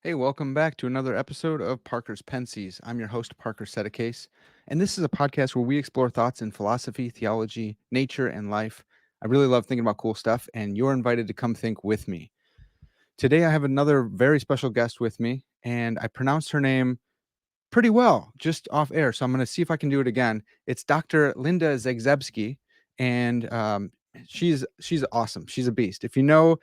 Hey, welcome back to another episode of Parker's Pensées. I'm your host, Parker Sedecase, and this is a podcast where we explore thoughts in philosophy, theology, nature, and life. I really love thinking about cool stuff, and you're invited to come think with me. Today, I have another very special guest with me, and I pronounced her name pretty well just off air, so I'm going to see if I can do it again. It's Dr. Linda Zagzebski, and she's awesome. She's a beast. If you know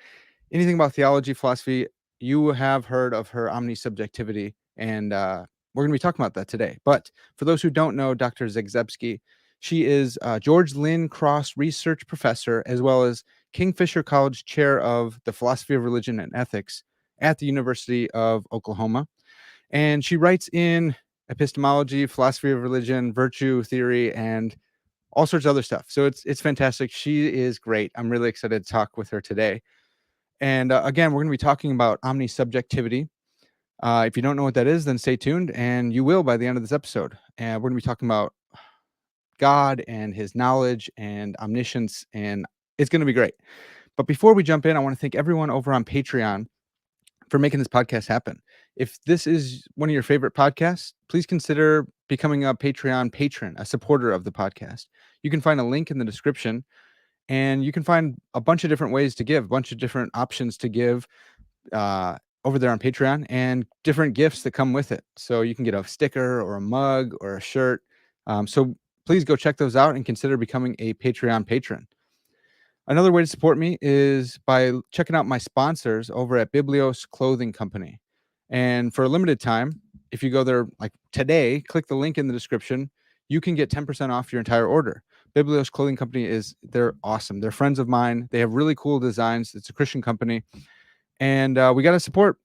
anything about theology, philosophy, you have heard of her omnisubjectivity, and we're going to be talking about that today. But for those who don't know Dr. Zagzebski, she is George Lynn Cross Research Professor, as well as Kingfisher College Chair of the Philosophy of Religion and Ethics at the University of Oklahoma. And she writes in epistemology, philosophy of religion, virtue theory, and all sorts of other stuff. So it's fantastic. She is great. I'm really excited to talk with her today. And again, we're going to be talking about omnisubjectivity. If you don't know what that is, then stay tuned, and you will by the end of this episode. And we're going to be talking about God and his knowledge and omniscience, and it's going to be great. But before we jump in, I want to thank everyone over on Patreon for making this podcast happen. If this is one of your favorite podcasts, please consider becoming a Patreon patron, a supporter of the podcast. You can find a link in the description, and you can find a bunch of different ways to give, a bunch of different options to give over there on Patreon, and different gifts that come with it. So you can get a sticker or a mug or a shirt. So please go check those out and consider becoming a Patreon patron. Another way to support me is by checking out my sponsors over at Biblios Clothing Company. And for a limited time, if you go there like today, click the link in the description, you can get 10% off your entire order. Biblios Clothing Company they're awesome. They're friends of mine. They have really cool designs. It's a Christian company. And we got to support,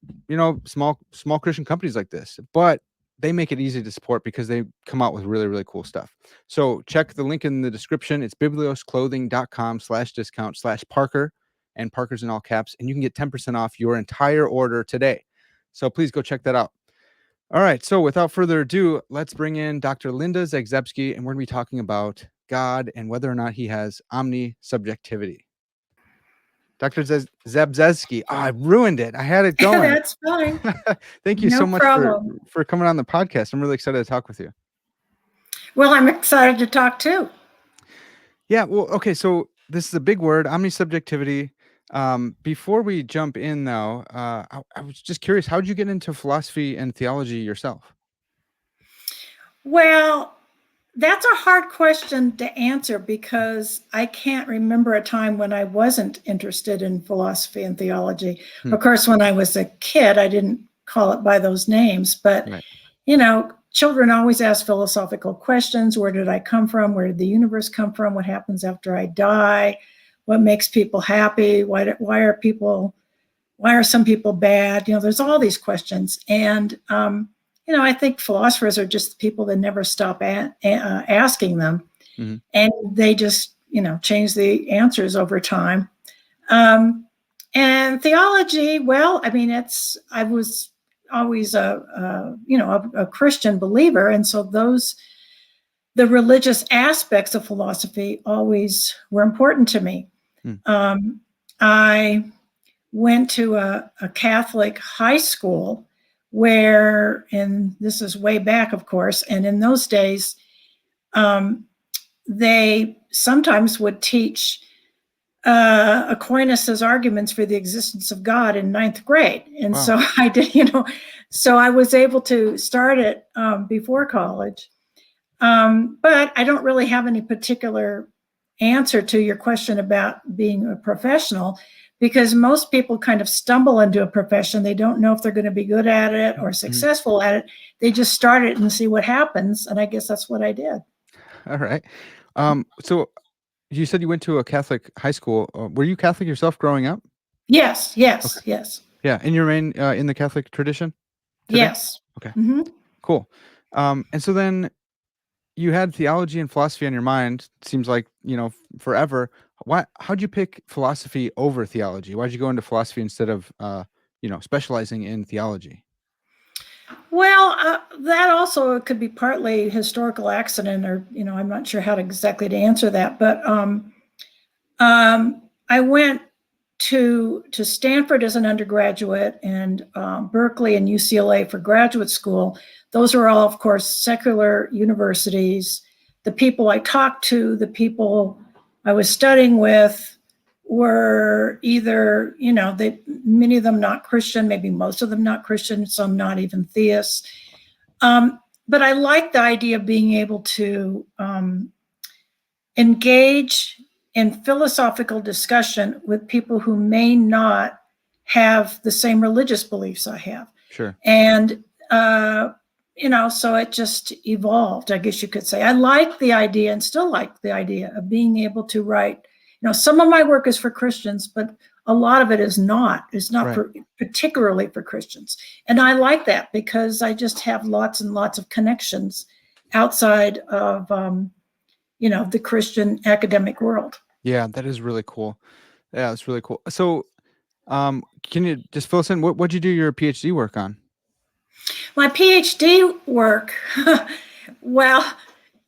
small Christian companies like this. But they make it easy to support because they come out with really, really cool stuff. So check the link in the description. It's bibliosclothing.com/discount/Parker, and Parker's in all caps, and you can get 10% off your entire order today. So please go check that out. All right. So without further ado, let's bring in Dr. Linda Zagzebski, and we're going to be talking about God and whether or not he has omnisubjectivity. Dr. Zagzebski. Oh, I ruined it. I had it going. That's fine. Thank you No so much for problem. coming on the podcast. I'm really excited to talk with you. Well, I'm excited to talk too. Yeah, well, okay, so this is a big word, omnisubjectivity. Before we jump in, though, I was just curious, how did you get into philosophy and theology yourself? Well, that's a hard question to answer because I can't remember a time when I wasn't interested in philosophy and theology. Hmm. Of course, when I was a kid, I didn't call it by those names, but Right. Children always ask philosophical questions. Where did I come from? Where did the universe come from? What happens after I die? What makes people happy? Why are some people bad? There's all these questions. And, I think philosophers are just people that never stop asking them. Mm-hmm. And they just, change the answers over time. And theology, well, I was always a Christian believer. And so the religious aspects of philosophy always were important to me. I went to a Catholic high school where, and this is way back, of course, and in those days, they sometimes would teach Aquinas' arguments for the existence of God in ninth grade. And Wow. so I did, so I was able to start it before college. But I don't really have any particular answer to your question about being a professional, because most people kind of stumble into a profession. They don't know if they're going to be good at it or successful at it. They just start it and see what happens. And I guess that's what I did. All right. So you said you went to a Catholic high school. Were you Catholic yourself growing up? Yes. Okay. Yes. Yeah. And you remain in the Catholic tradition today? Yes. Okay. Mm-hmm. Cool. And so then you had theology and philosophy on your mind. Seems like, forever. How'd you pick philosophy over theology? Why'd you go into philosophy instead of, specializing in theology? Well, that also could be partly historical accident, or I'm not sure how exactly to answer that. But I went to Stanford as an undergraduate and Berkeley and UCLA for graduate school, those are all, of course, secular universities. The people I talked to, the people I was studying with were either, many of them not Christian, maybe most of them not Christian, some not even theists. But I like the idea of being able to engage in philosophical discussion with people who may not have the same religious beliefs I have. Sure. And, so it just evolved, I guess you could say. I like the idea and still like the idea of being able to write. Some of my work is for Christians, but a lot of it is not. It's not particularly for Christians. And I like that because I just have lots and lots of connections outside of, the Christian academic world. Yeah, that is really cool. Yeah, it's really cool. So, can you just fill us in? What'd you do your PhD work on? My PhD work, well,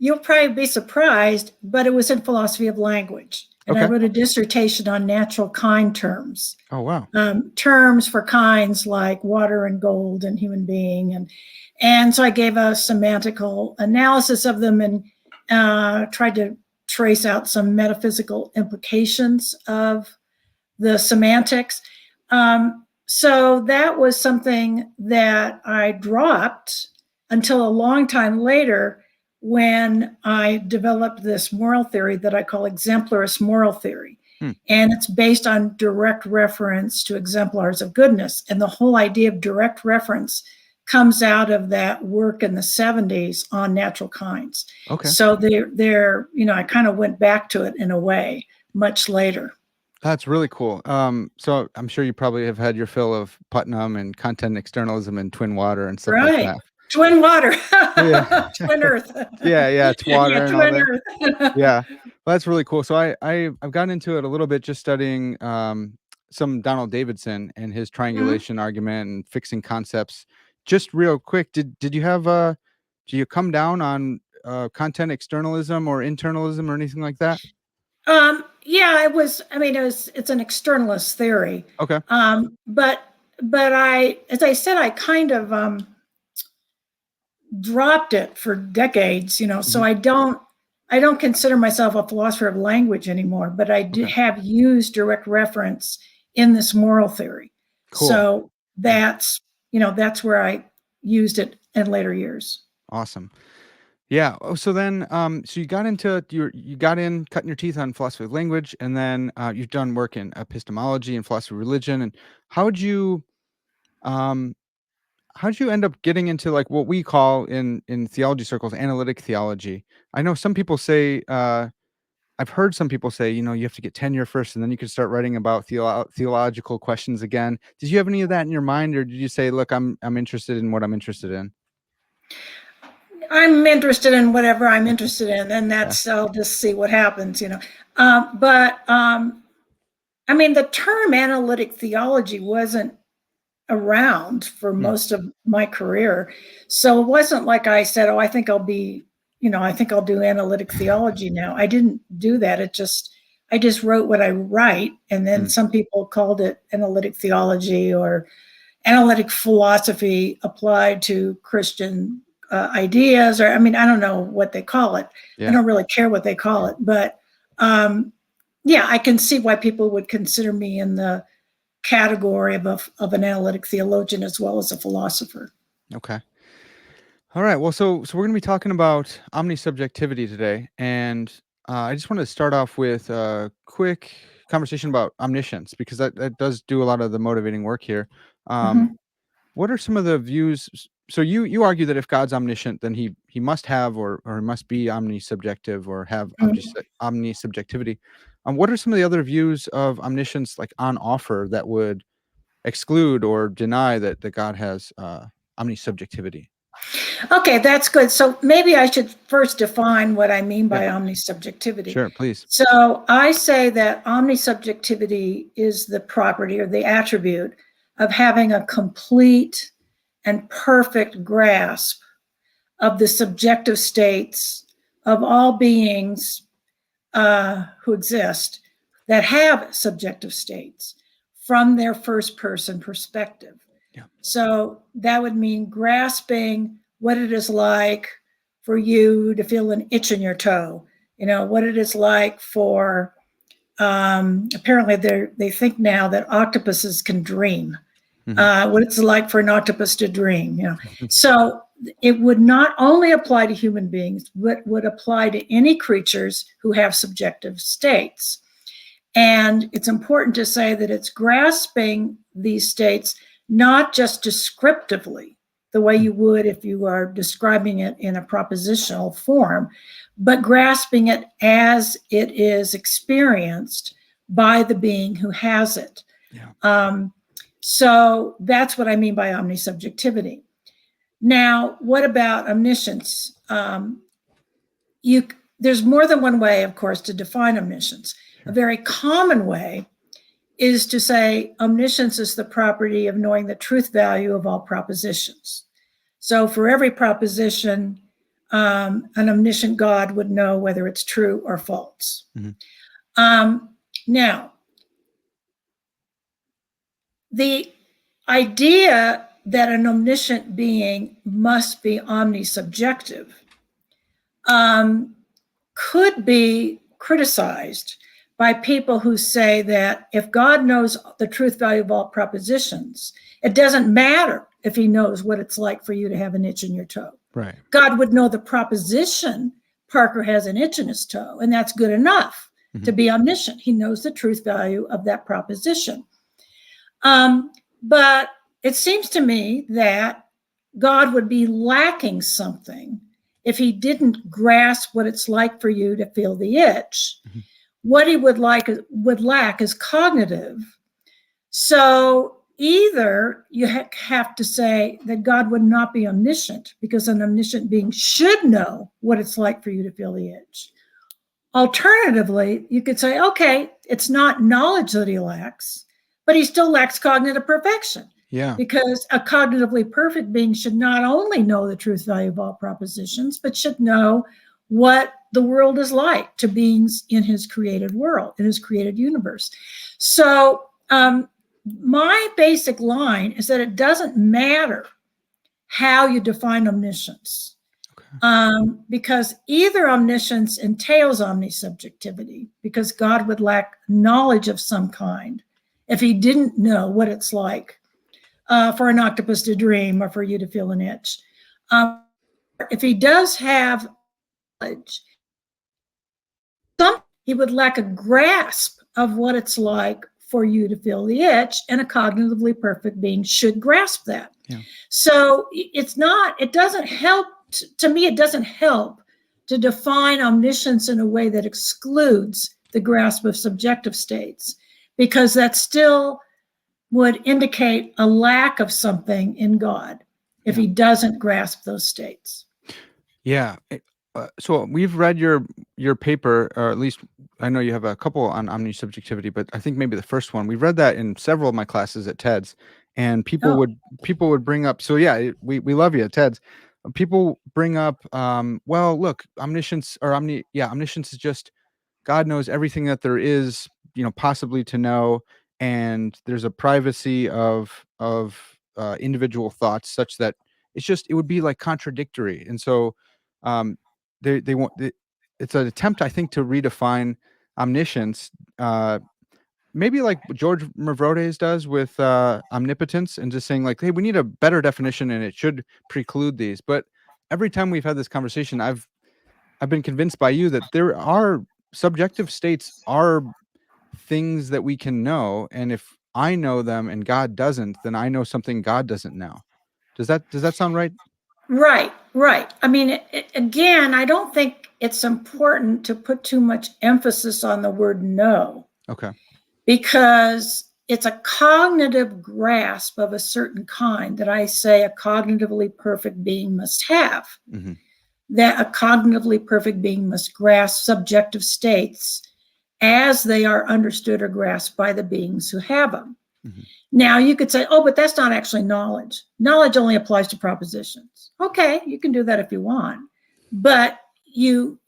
you'll probably be surprised, but it was in philosophy of language. And I wrote a dissertation on natural kind terms. Oh, wow. Terms for kinds like water and gold and human being. And so I gave a semantical analysis of them and tried to trace out some metaphysical implications of the semantics. So that was something that I dropped until a long time later when I developed this moral theory that I call exemplarist moral theory. And it's based on direct reference to exemplars of goodness. And the whole idea of direct reference comes out of that work in the 70s on natural kinds. Okay. So they're I kind of went back to it in a way much later. That's really cool. So I'm sure you probably have had your fill of Putnam and content externalism and twin water and stuff like that. Twin water. Yeah. Twin earth. Yeah, it's water and all twin that. earth. Yeah. Well, that's really cool. So I've gotten into it a little bit just studying some Donald Davidson and his triangulation argument and fixing concepts. Just real quick, did you have do you come down on content externalism or internalism or anything like that? Yeah, it's an externalist theory. Okay. But as I said, I kind of dropped it for decades, so I don't consider myself a philosopher of language anymore, but I have used direct reference in this moral theory. Cool. So that's where I used it in later years. Awesome. Yeah. Oh, so then, so you got into cutting your teeth on philosophy of language, and then you've done work in epistemology and philosophy of religion. And how'd you end up getting into like what we call in theology circles analytic theology? I know some people say, I've heard some people say, you have to get tenure first, and then you can start writing about theological questions again. Did you have any of that in your mind, or did you say, look, I'm interested in what I'm interested in? I'm interested in whatever I'm interested in, and I'll just see what happens, But the term analytic theology wasn't around for most of my career. So it wasn't like I said, I think I'll do analytic theology now. I didn't do that. I just wrote what I write. And then some people called it analytic theology or analytic philosophy applied to Christian ideas, or I don't know what they call it. I don't really care what they call it, but I can see why people would consider me in the category of an analytic theologian as well as a philosopher. Okay. All right. Well, so we're going to be talking about omnisubjectivity today, and I just want to start off with a quick conversation about omniscience, because that does do a lot of the motivating work here. What are some of the views? So you argue that if God's omniscient, then he must have or must be omnisubjective or have omnisubjectivity. What are some of the other views of omniscience like on offer that would exclude or deny that God has omnisubjectivity? Okay, that's good. So maybe I should first define what I mean by omnisubjectivity. Sure, please. So I say that omnisubjectivity is the property or the attribute of having a complete and perfect grasp of the subjective states of all beings who exist that have subjective states. from their first person perspective. Yeah. So that would mean grasping what it is like for you to feel an itch in your toe, what it is like for, apparently they think now that octopuses can dream. What it's like for an octopus to dream. So it would not only apply to human beings, but would apply to any creatures who have subjective states. And it's important to say that it's grasping these states not just descriptively, the way you would if you are describing it in a propositional form, but grasping it as it is experienced by the being who has it. Yeah. So that's what I mean by omnisubjectivity. Now, what about omniscience? There's more than one way, of course, to define omniscience. Sure. A very common way is to say omniscience is the property of knowing the truth value of all propositions. So for every proposition, an omniscient God would know whether it's true or false. Now, the idea that an omniscient being must be omnisubjective could be criticized by people who say that if God knows the truth value of all propositions, it doesn't matter if he knows what it's like for you to have an itch in your toe. Right. God would know the proposition, Parker has an itch in his toe, and that's good enough to be omniscient. He knows the truth value of that proposition. But it seems to me that God would be lacking something if he didn't grasp what it's like for you to feel the itch. What he would lack is cognitive. So either you have to say that God would not be omniscient because an omniscient being should know what it's like for you to feel the itch. Alternatively, you could say, okay, it's not knowledge that he lacks, but he still lacks cognitive perfection. Yeah. Because a cognitively perfect being should not only know the truth value of all propositions, but should know what the world is like to beings in his created world, in his created universe. So my basic line is that it doesn't matter how you define omniscience. Because either omniscience entails omnisubjectivity, because God would lack knowledge of some kind if he didn't know what it's like for an octopus to dream or for you to feel an itch. If he does have knowledge, he would lack a grasp of what it's like for you to feel the itch, and a cognitively perfect being should grasp that. Yeah. So it doesn't help, to me, it doesn't help to define omniscience in a way that excludes the grasp of subjective states, because that still would indicate a lack of something in God if he doesn't grasp those states. Yeah. So we've read your paper, or at least I know you have a couple on omnisubjectivity, but I think maybe the first one, we read that in several of my classes at TEDS, and people would bring up, so yeah, we love you at TEDS. People bring up, well, look, omniscience is just God knows everything that there is, possibly to know, and there's a privacy of individual thoughts such that it would be like contradictory, and so they want it's an attempt, I think, to redefine omniscience, maybe like George Mavrodes does with omnipotence, and just saying like, hey, we need a better definition and it should preclude these. But every time we've had this conversation, I've been convinced by you that there are subjective states are things that we can know, and if I know them and God doesn't, then I know something God doesn't know. Does that sound right? Right. I mean, again, I don't think it's important to put too much emphasis on the word know. Okay. Because it's a cognitive grasp of a certain kind that I say a cognitively perfect being must have. That a cognitively perfect being must grasp subjective states as they are understood or grasped by the beings who have them. Now, you could say, oh, but that's not actually knowledge. Knowledge only applies to propositions. Okay, you can do that if you want. But you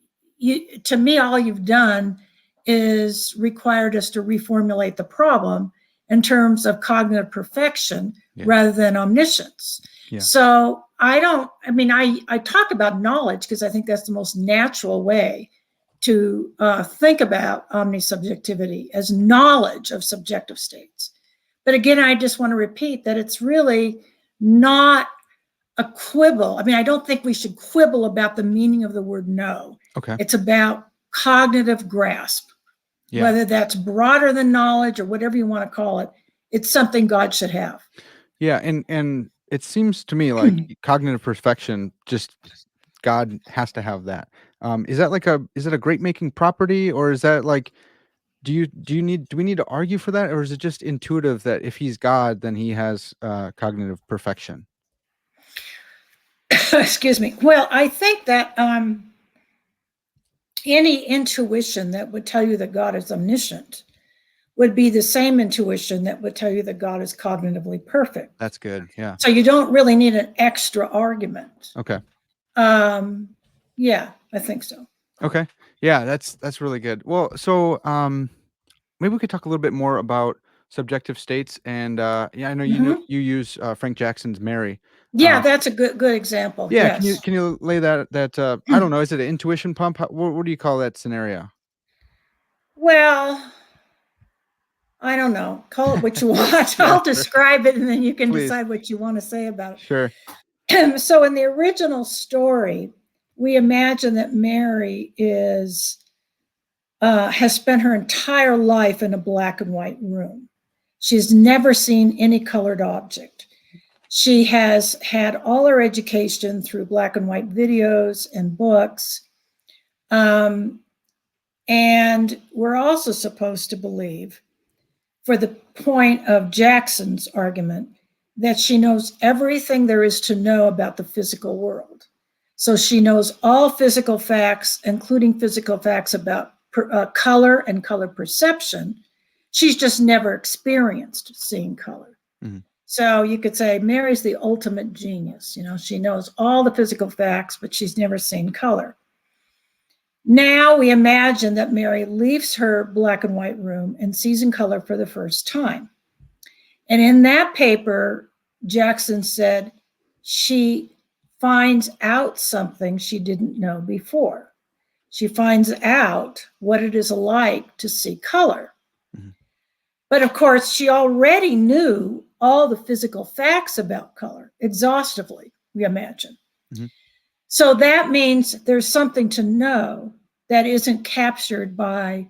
to me, all you've done is required us to reformulate the problem in terms of cognitive perfection Yeah. rather than omniscience. Yeah. So I talk about knowledge because I think that's the most natural way to think about omnisubjectivity as knowledge of subjective states. But again, I just want to repeat that it's really not a quibble. I mean, I don't think we should quibble about the meaning of the word know. Okay. It's about cognitive grasp, Yeah. whether that's broader than knowledge or whatever you want to call it. It's something God should have. Yeah, and it seems to me like cognitive perfection, just God has to have that. Is that like is it a great making property, or is that like do we need to argue for that, or is it just intuitive that if he's God, then he has cognitive perfection? Excuse me. Well, I think that any intuition that would tell you that God is omniscient would be the same intuition that would tell you that God is cognitively perfect. That's good. Yeah. So you don't really need an extra argument. Okay. Yeah, I think so. Okay. Yeah, that's really good. Well, so maybe we could talk a little bit more about subjective states, and yeah, I know you use Frank Jackson's Mary. Yeah, that's a good example. Yeah, Yes. can you lay that I don't know, is it an intuition pump? What do you call that scenario? Well, I don't know. Call it what you want. Yeah, I'll sure. describe it and then you can Please. decide what you want to say about it. Sure. So in the original story, we imagine that Mary has spent her entire life in a black and white room. She's never seen any colored object. She has had all her education through black and white videos and books. And we're also supposed to believe, for the point of Jackson's argument, that she knows everything there is to know about the physical world. So she knows all physical facts, including physical facts about color and color perception. She's just never experienced seeing color. Mm-hmm. So you could say Mary's the ultimate genius. You know, she knows all the physical facts, but she's never seen color. Now we imagine that Mary leaves her black and white room and sees in color for the first time. And in that paper, Jackson said she finds out something she didn't know before. She finds out what it is like to see color. Mm-hmm. But of course, she already knew all the physical facts about color exhaustively, we imagine. Mm-hmm. So that means there's something to know that isn't captured by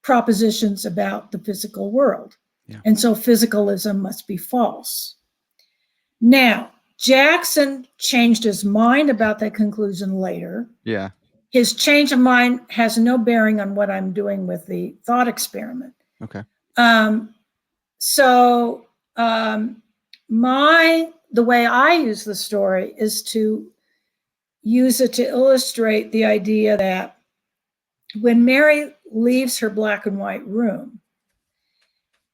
propositions about the physical world. Yeah. And so physicalism must be false. Now, Jackson changed his mind about that conclusion later. Yeah. His change of mind has no bearing on what I'm doing with the thought experiment. Okay. The way I use the story is to use it to illustrate the idea that when Mary leaves her black and white room,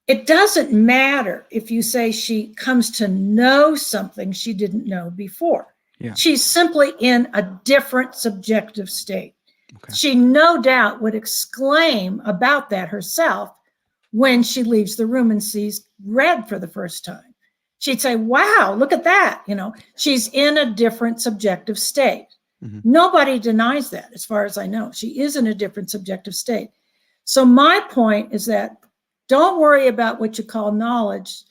it doesn't matter if you say she comes to know something she didn't know before. Yeah. She's simply in a different subjective state. Okay. She no doubt would exclaim about that herself when she leaves the room and sees red for the first time. She'd say, wow, look at that. You know, she's in a different subjective state. Mm-hmm. Nobody denies that, as far as I know. She is in a different subjective state. So my point is that don't worry about what you call knowledge.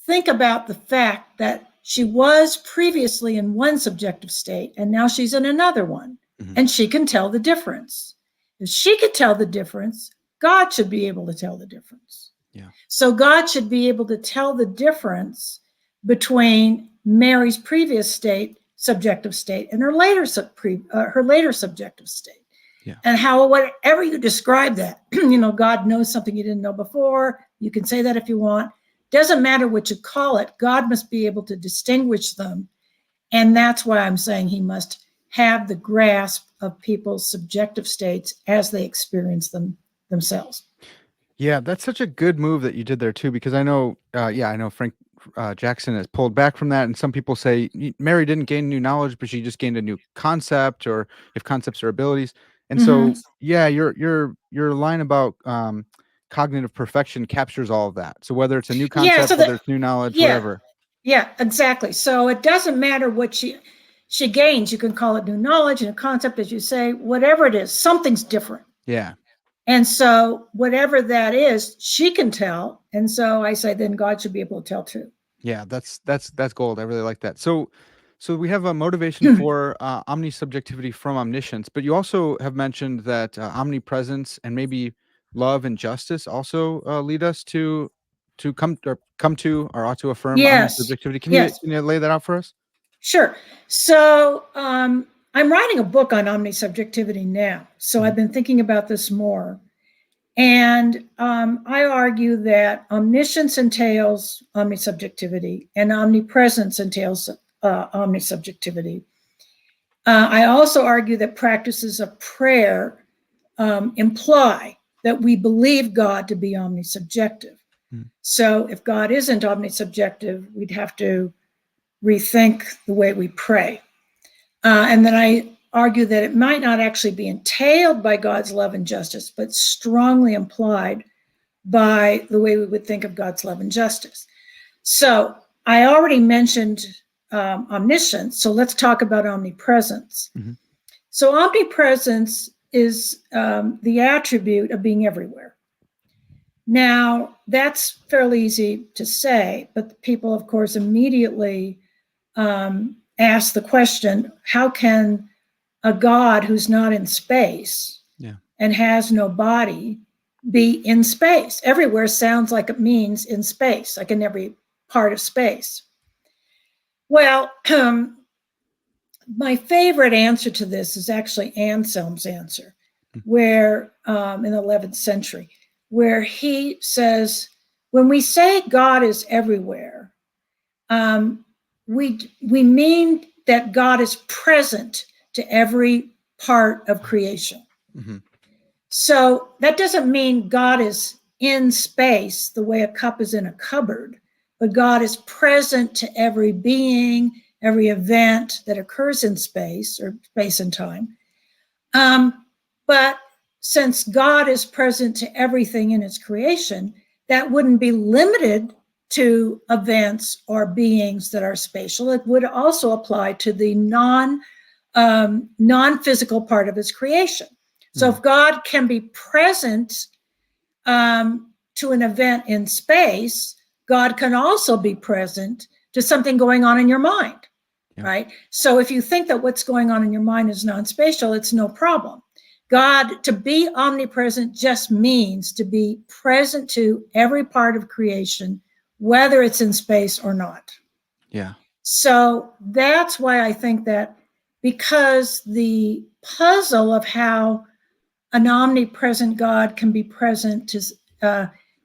Think about the fact that she was previously in one subjective state and now she's in another one. Mm-hmm. And she can tell the difference. If she could tell the difference, God should be able to tell the difference. Yeah. So God should be able to tell the difference between Mary's previous state, subjective state, and her later subjective state. Yeah. And how, whatever you describe that, you know, God knows something you didn't know before. You can say that if you want. Doesn't matter what you call it. God must be able to distinguish them. And that's why I'm saying he must have the grasp of people's subjective states as they experience them themselves. Yeah, that's such a good move that you did there too, because I know Frank Jackson has pulled back from that, and some people say Mary didn't gain new knowledge, but she just gained a new concept, or if concepts are abilities. And so, yeah, your line about cognitive perfection captures all of that. So whether it's a new Yeah, concept, so whether it's new knowledge, yeah, whatever. yeah, exactly. So it doesn't matter what she gains. You can call it new knowledge and a concept, as you say, whatever it is, something's different. Yeah. And so whatever that is, she can tell. And so I say, then God should be able to tell too. Yeah, that's gold. I really like that. So we have a motivation for omnisubjectivity from omniscience, but you also have mentioned that omnipresence and maybe love and justice also lead us to come to or ought to affirm Yes, omnisubjectivity. Can yes, you lay that out for us? sure. So I'm writing a book on omnisubjectivity now. So Mhm. I've been thinking about this more. And I argue that omniscience entails omnisubjectivity and omnipresence entails omnisubjectivity. I also argue that practices of prayer imply that we believe God to be omnisubjective. Mhm. So if God isn't omnisubjective, we'd have to rethink the way we pray. And then I argue that it might not actually be entailed by God's love and justice, but strongly implied by the way we would think of God's love and justice. So I already mentioned omniscience, so let's talk about omnipresence. Mm-hmm. So omnipresence is the attribute of being everywhere. Now, that's fairly easy to say, but people, of course, immediately ask the question, how can a God who's not in space and has no body be in space? Everywhere sounds like it means in space, like in every part of space. Well, my favorite answer to this is actually Anselm's answer, where in the 11th century, where he says, when we say God is everywhere, we mean that God is present to every part of creation. Mm-hmm. So that doesn't mean God is in space the way a cup is in a cupboard, but God is present to every being, every event that occurs in space or space and time. But since God is present to everything in his creation, that wouldn't be limited to events or beings that are spatial. It would also apply to the non-physical part of his creation. So if God can be present to an event in space, God can also be present to something going on in your mind, right? So if you think that what's going on in your mind is non-spatial, it's no problem. God, to be omnipresent just means to be present to every part of creation, whether it's in space or not. Yeah. So that's why I think that, because the puzzle of how an omnipresent God can be present to,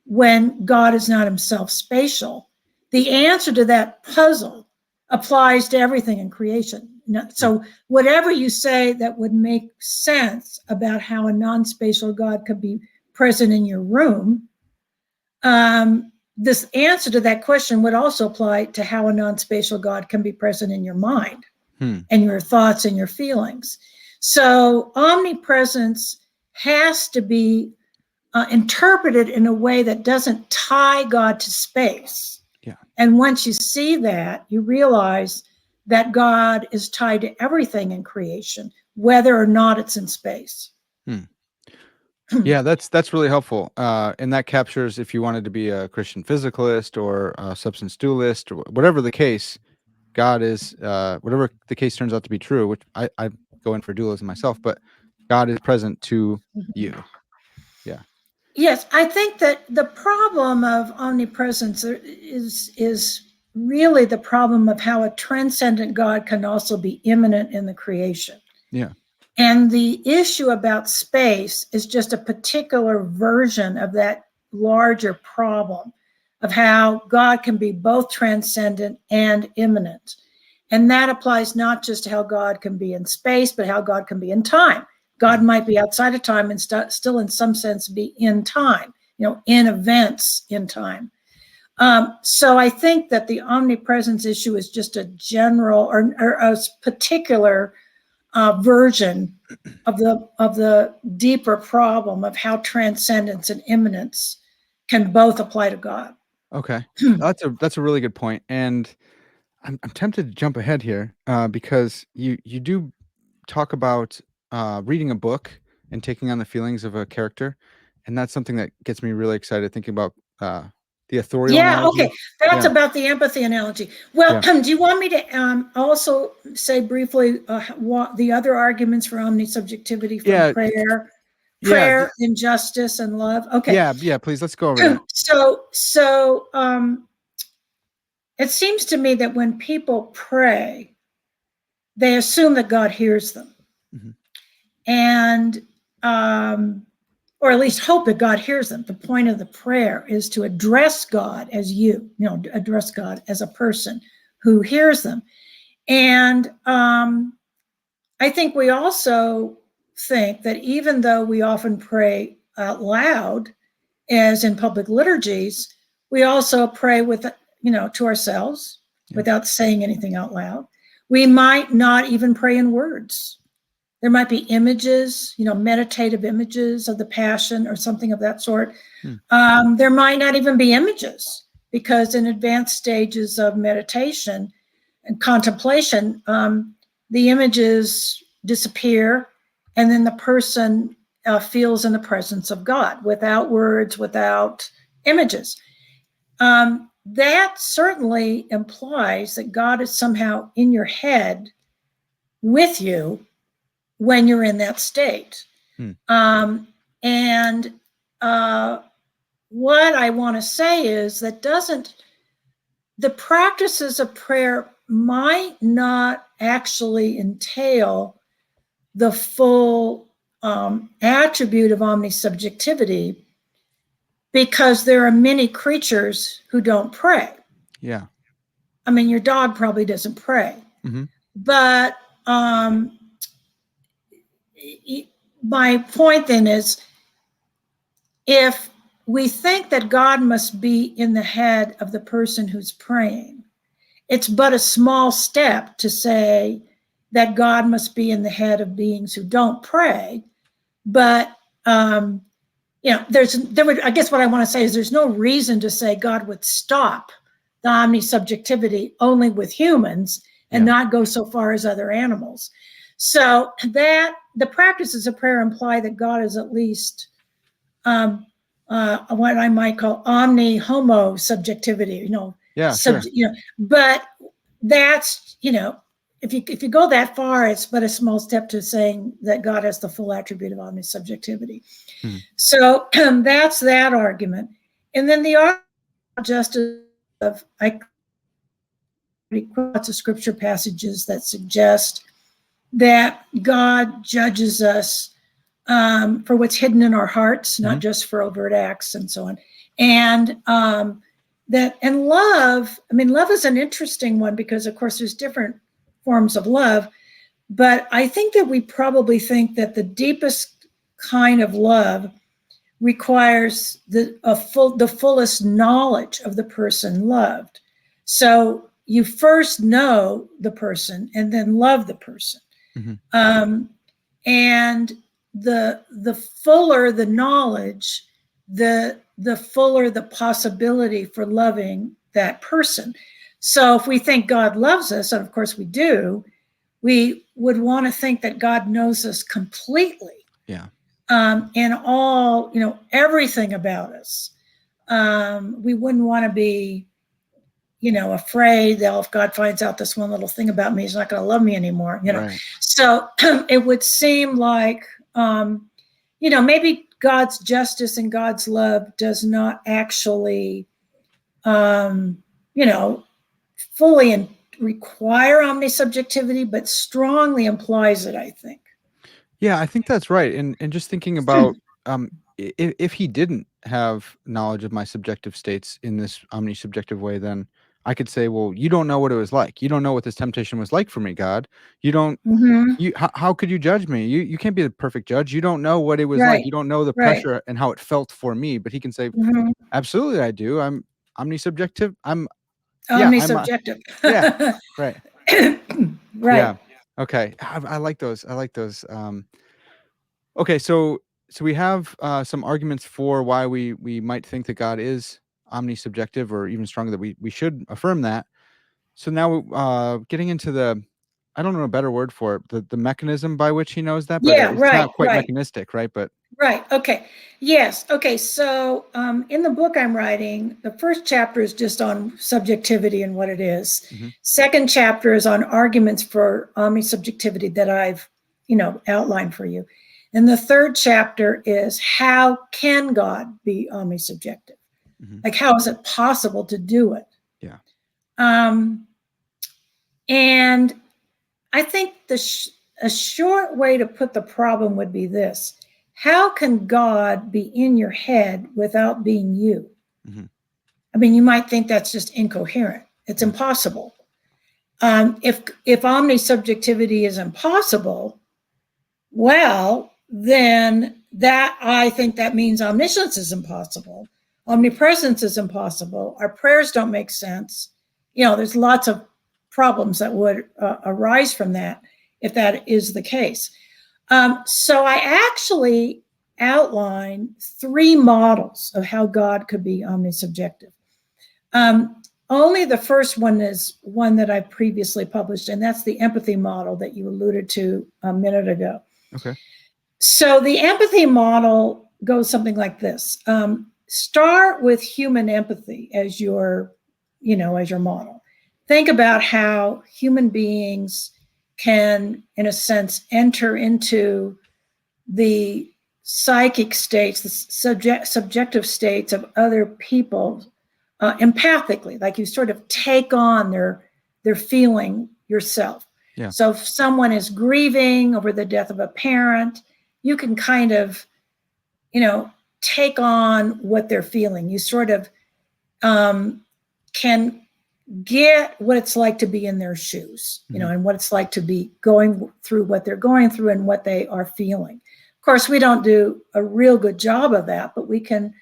when God is not himself spatial, the answer to that puzzle applies to everything in creation. So whatever you say that would make sense about how a non-spatial God could be present in your room, this answer to that question would also apply to how a non-spatial God can be present in your mind and your thoughts and your feelings. So omnipresence has to be interpreted in a way that doesn't tie God to space. Yeah. And once you see that, you realize that God is tied to everything in creation, whether or not it's in space. Yeah, that's really helpful. And that captures, if you wanted to be a Christian physicalist or a substance dualist or whatever the case, God is, whatever the case turns out to be true, which I go in for dualism myself, but God is present to you. Yeah. Yes, I think that the problem of omnipresence is really the problem of how a transcendent God can also be immanent in the creation. Yeah. And the issue about space is just a particular version of that larger problem of how God can be both transcendent and immanent. And that applies not just to how God can be in space, but how God can be in time. God might be outside of time and still in some sense be in time, in events in time. So I think that the omnipresence issue is just a general or a particular version of the deeper problem of how transcendence and immanence can both apply to God. Okay, that's a really good point, and I'm tempted to jump ahead here because you do talk about reading a book and taking on the feelings of a character, and that's something that gets me really excited thinking about the authorial Yeah, okay. analogy. That's Yeah, about the empathy analogy. Well, yeah, do you want me to also say briefly what the other arguments for omnisubjectivity from yeah, yeah, prayer, injustice, and love? Okay. yeah. Please, let's go over that. So it seems to me that when people pray, they assume that God hears them, Mhm. and or at least hope that God hears them. The point of the prayer is to address God as address God as a person who hears them. And I think we also think that even though we often pray out loud, as in public liturgies, we also pray with, to ourselves without saying anything out loud. We might not even pray in words. There might be images, meditative images of the Passion or something of that sort. There might not even be images because in advanced stages of meditation and contemplation, the images disappear and then the person feels in the presence of God without words, without images. That certainly implies that God is somehow in your head with you when you're in that state. And what I want to say is that the practices of prayer might not actually entail the full attribute of omnisubjectivity because there are many creatures who don't pray. Yeah. I mean, your dog probably doesn't pray. But my point then is, if we think that God must be in the head of the person who's praying, it's but a small step to say that God must be in the head of beings who don't pray. But I guess what I want to say is there's no reason to say God would stop the omnisubjectivity only with humans and not go so far as other animals. So that the practices of prayer imply that God is at least what I might call omni-homo subjectivity, Sure. But that's, if you go that far, it's but a small step to saying that God has the full attribute of omnisubjectivity. So that's that argument. And then the argument justice of lots of scripture passages that suggest that God judges us for what's hidden in our hearts, not just for overt acts and so on. And love, love is an interesting one because, of course, there's different forms of love. But I think that we probably think that the deepest kind of love requires the fullest knowledge of the person loved. So you first know the person and then love the person. And the fuller the knowledge, the fuller the possibility for loving that person. So if we think God loves us, and of course we do, we would want to think that God knows us completely. And all, everything about us. We wouldn't want to be, afraid that if God finds out this one little thing about me, he's not going to love me anymore, Right. So it would seem like, maybe God's justice and God's love does not actually, fully require omnisubjectivity, but strongly implies it, I think. Yeah, I think that's right. And just thinking about if he didn't have knowledge of my subjective states in this omnisubjective way, then I could say, well, you don't know what it was like. You don't know what this temptation was like for me, God. You don't. How could you judge me? You can't be the perfect judge. You don't know what it was like. Right. You don't know the Right. pressure and how it felt for me. But he can say, Mhm. absolutely, I do. I'm omnisubjective. I'm Omnisubjective. yeah, right. Right. Yeah. Okay, I like those. I like those. Okay, so we have some arguments for why we might think that God is omnisubjective, or even stronger that we should affirm that. So now, getting into the, I don't know a better word for it, the mechanism by which he knows that, but Yeah, it's right, not quite right. mechanistic, right? But Right. Okay. Yes. Okay. So in the book I'm writing, the first chapter is just on subjectivity and what it is. mhm, Second chapter is on arguments for omnisubjectivity that I've, outlined for you. And the third chapter is how can God be omnisubjective? mhm, Like, how is it possible to do it? yeah, Um, and I think a short way to put the problem would be this: how can God be in your head without being you? mhm, I mean, you might think that's just incoherent. It's yeah, impossible. If omnisubjectivity is impossible, well, then that I think that means omniscience is impossible. Omnipresence is impossible. Our prayers don't make sense. There's lots of problems that would arise from that if that is the case. So I actually outline 3 models of how God could be omnisubjective. Only the first one is one that I previously published, and that's the empathy model that you alluded to a minute ago. okay, So the empathy model goes something like this. Start with human empathy as your model. Think about how human beings can, in a sense, enter into the psychic states, the subjective states of other people empathically, like you sort of take on their feeling yourself. yeah, So if someone is grieving over the death of a parent, you can kind of, take on what they're feeling. You sort of can get what it's like to be in their shoes, mhm, and what it's like to be going through what they're going through and what they are feeling. Of course, we don't do a real good job of that, but we can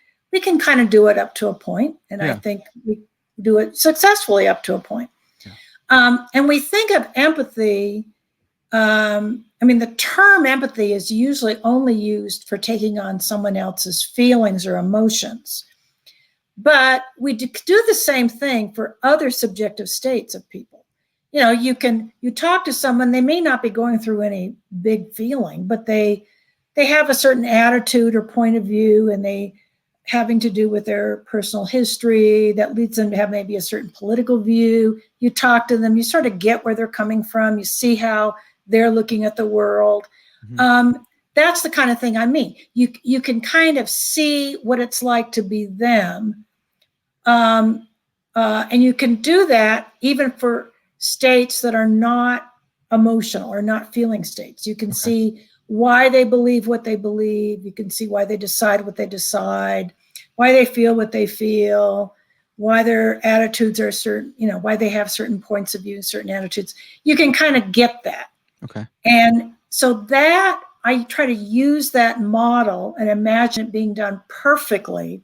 kind of do it up to a point, and I yeah, think we do it successfully up to a point. yeah, And we think of empathy. I mean, the term empathy is usually only used for taking on someone else's feelings or emotions. But we do the same thing for other subjective states of people. You talk to someone, they may not be going through any big feeling, but they have a certain attitude or point of view, and they having to do with their personal history that leads them to have maybe a certain political view. You talk to them, you sort of get where they're coming from, you see how they're looking at the world. mhm, That's the kind of thing I mean. You can kind of see what it's like to be them. And you can do that even for states that are not emotional or not feeling states. You can okay, see why they believe what they believe. You can see why they decide what they decide, why they feel what they feel, why their attitudes are certain, why they have certain points of view, certain attitudes. You can kind of get that. okay, And so that I try to use that model and imagine it being done perfectly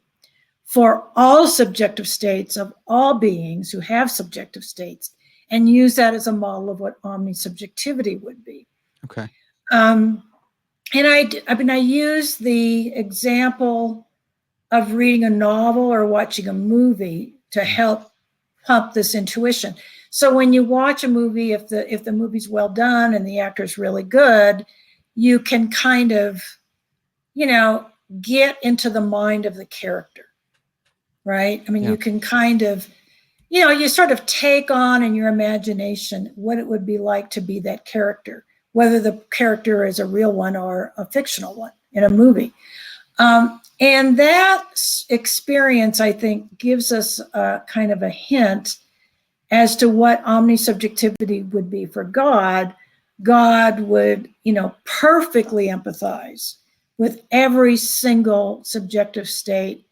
for all subjective states of all beings who have subjective states, and use that as a model of what omnisubjectivity would be. okay, And I use the example of reading a novel or watching a movie to mhm, help pump this intuition. So when you watch a movie, if the movie's well done and the actor's really good, you can kind of, get into the mind of the character, right? I mean, yeah, you can kind of, you sort of take on in your imagination what it would be like to be that character, whether the character is a real one or a fictional one in a movie. And that experience, I think, gives us a kind of a hint as to what omnisubjectivity would be for God. God would, perfectly empathize with every single subjective state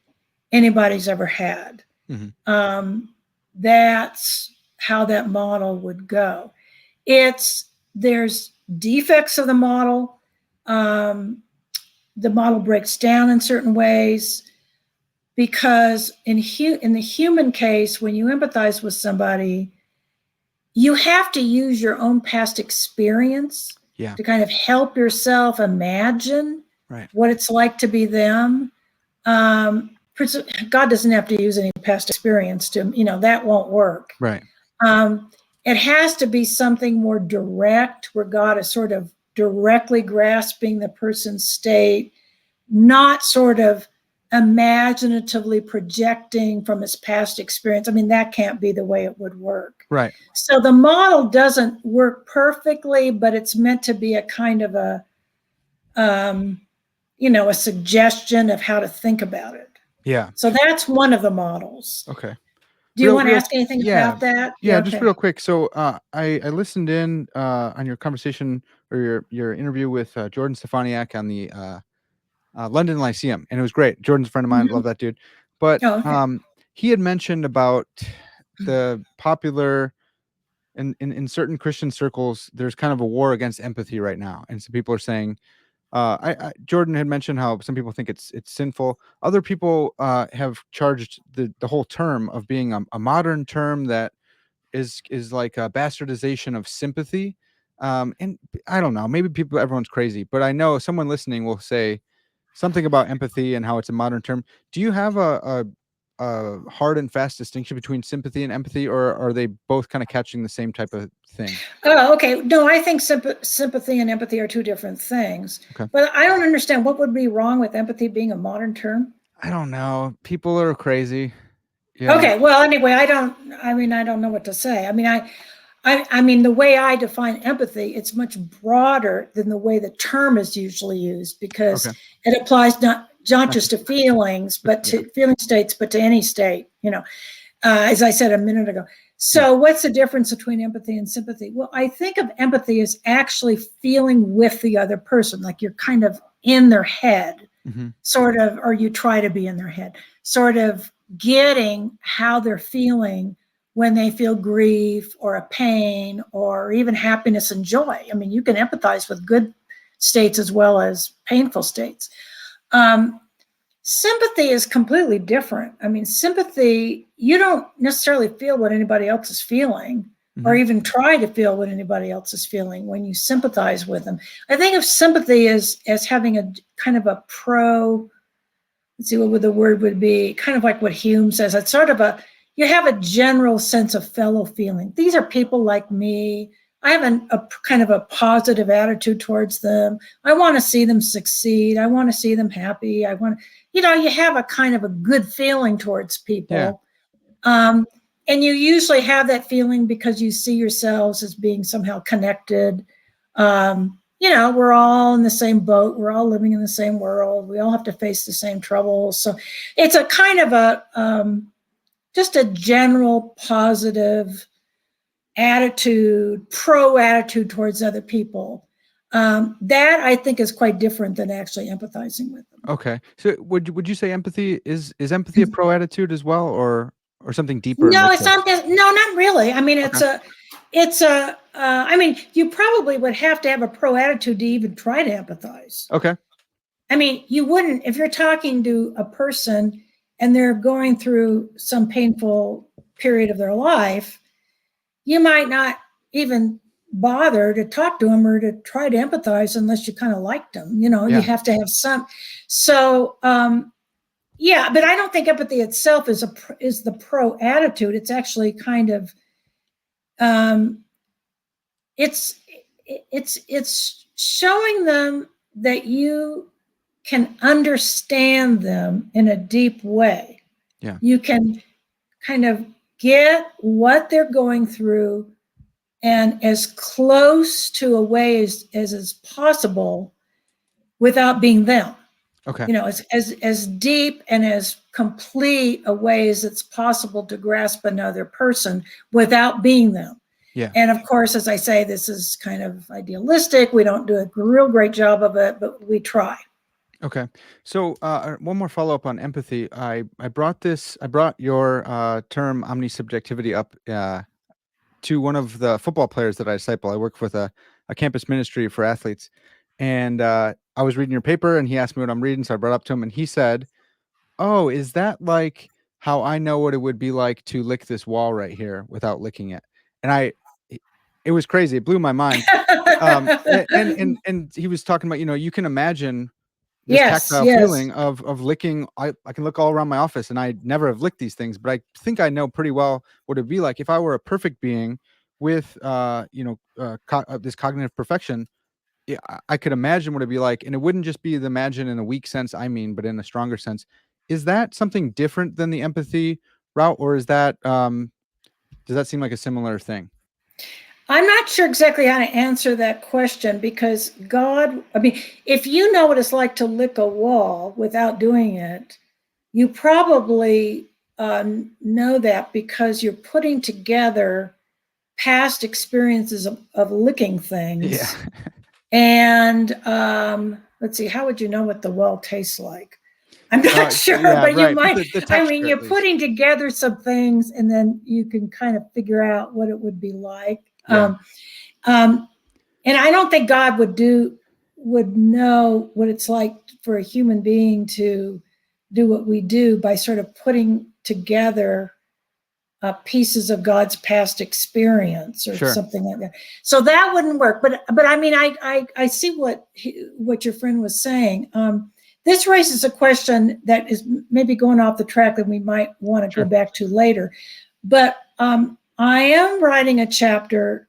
anybody's ever had. mhm, That's how that model would go. There's defects of the model. The model breaks down in certain ways because in the human case, when you empathize with somebody, you have to use your own past experience Yeah. to kind of help yourself imagine Right. what it's like to be them. God doesn't have to use any past experience to, that won't work. Right. It has to be something more direct, where God is sort of directly grasping the person's state, not sort of imaginatively projecting from his past experience. I mean, that can't be the way it would work. Right. So the model doesn't work perfectly, but it's meant to be a kind of a suggestion of how to think about it. Yeah. So that's one of the models. Okay. Do you want to ask anything Yeah. about that? Yeah, Okay. just real quick. So I listened in on your conversation or your interview with Jordan Stefaniak on the London Lyceum, and it was great. Jordan's a friend of mine, Mhm. love that dude. But Oh, okay. he had mentioned about the popular in certain Christian circles, there's kind of a war against empathy right now, and so people are saying, Jordan had mentioned how some people think it's sinful. Other people have charged the whole term of being a modern term that is like a bastardization of sympathy. And I don't know, maybe everyone's crazy, but I know someone listening will say something about empathy and how it's a modern term. Do you have a hard and fast distinction between sympathy and empathy, or are they both kind of catching the same type of thing? Oh, okay. No, I think sympathy and empathy are two different things. Okay. But I don't understand what would be wrong with empathy being a modern term. I don't know. People are crazy. Yeah. Okay. Well, anyway, I don't know what to say. I mean, the way I define empathy, it's much broader than the way the term is usually used, because Okay. it applies not just to feelings, but to feeling states, but to any state, as I said a minute ago. So what's the difference between empathy and sympathy? Well, I think of empathy as actually feeling with the other person, like you're kind of in their head, sort of, or you try to be in their head, sort of getting how they're feeling when they feel grief or a pain or even happiness and joy. I mean, you can empathize with good states as well as painful states. Sympathy is completely different. I mean, sympathy, you don't necessarily feel what anybody else is feeling, or even try to feel what anybody else is feeling when you sympathize with them. I think of sympathy as having a kind of a let's see what the word would be, kind of like what Hume says. It's sort of you have a general sense of fellow feeling. These are people like me. I have a kind of a positive attitude towards them. I want to see them succeed. I want to see them happy. I want to, you have a kind of a good feeling towards people. Yeah. And you usually have that feeling because you see yourselves as being somehow connected. We're all in the same boat. We're all living in the same world. We all have to face the same troubles. So it's a kind of just a general positive attitude, pro attitude towards other people. That I think is quite different than actually empathizing with them. Okay. So would you say empathy is empathy a pro attitude as well, or something deeper? No, it's not. No, not really. I mean, I mean, you probably would have to have a pro attitude to even try to empathize. Okay. I mean, you wouldn't, if you're talking to a person and they're going through some painful period of their life, you might not even bother to talk to them or to try to empathize unless you kind of liked them. You have to have some. So, yeah, but I don't think empathy itself is the pro attitude. It's actually kind of, it's showing them that you can understand them in a deep way. Yeah. You can kind of get what they're going through and as close to a way as is possible without being them. Okay. As deep and as complete a way as it's possible to grasp another person without being them. Yeah. And of course, as I say, this is kind of idealistic. We don't do a real great job of it, but we try. Okay. So one more follow up on empathy. I brought your term omnisubjectivity up to one of the football players that I disciple. I work with a campus ministry for athletes, and I was reading your paper, and he asked me what I'm reading, so I brought it up to him, and he said, "Oh, is that like how I know what it would be like to lick this wall right here without licking it?" And It was crazy. It blew my mind. And he was talking about, you can imagine this Yes, tactile yes. feeling of licking. I can look all around my office, and I never have licked these things, but I think I know pretty well what it'd be like if I were a perfect being with, this cognitive perfection. Yeah, I could imagine what it'd be like, and it wouldn't just be the imagine in a weak sense, but in a stronger sense. Is that something different than the empathy route, or is that, does that seem like a similar thing? I'm not sure exactly how to answer that question because if you know what it's like to lick a wall without doing it, you probably know that because you're putting together past experiences of licking Yeah. things. And let's see, how would you know what the well tastes like? I'm not sure, Yeah, but you right. But might. the I mean, texture you're at least. putting together some things, and then you can kind of figure out what it would be like. Yeah. And I don't think God would know what it's like for a human being to do what we do by sort of putting together pieces of God's past experience or Sure. something like that. So that wouldn't work. But I mean, I see what your friend was saying. This raises a question that is maybe going off the track that we might want to go Sure. back to later. But I am writing a chapter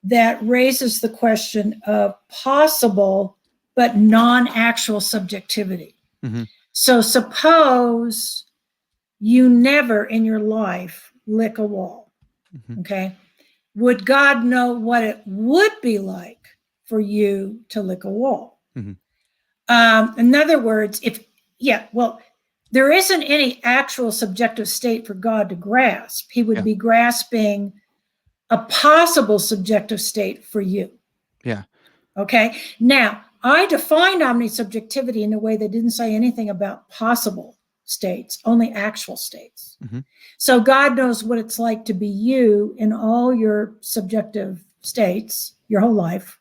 that raises the question of possible but non-actual subjectivity. Mm-hmm. So suppose you never in your life lick a wall, Mm-hmm. okay? Would God know what it would be like for you to lick a wall? Mm-hmm. In other words, there isn't any actual subjective state for God to grasp. He would be grasping a possible subjective state for you. Yeah. Okay. Now, I defined omnisubjectivity in a way that didn't say anything about possible states, only actual states. Mm-hmm. So God knows what it's like to be you in all your subjective states, your whole life,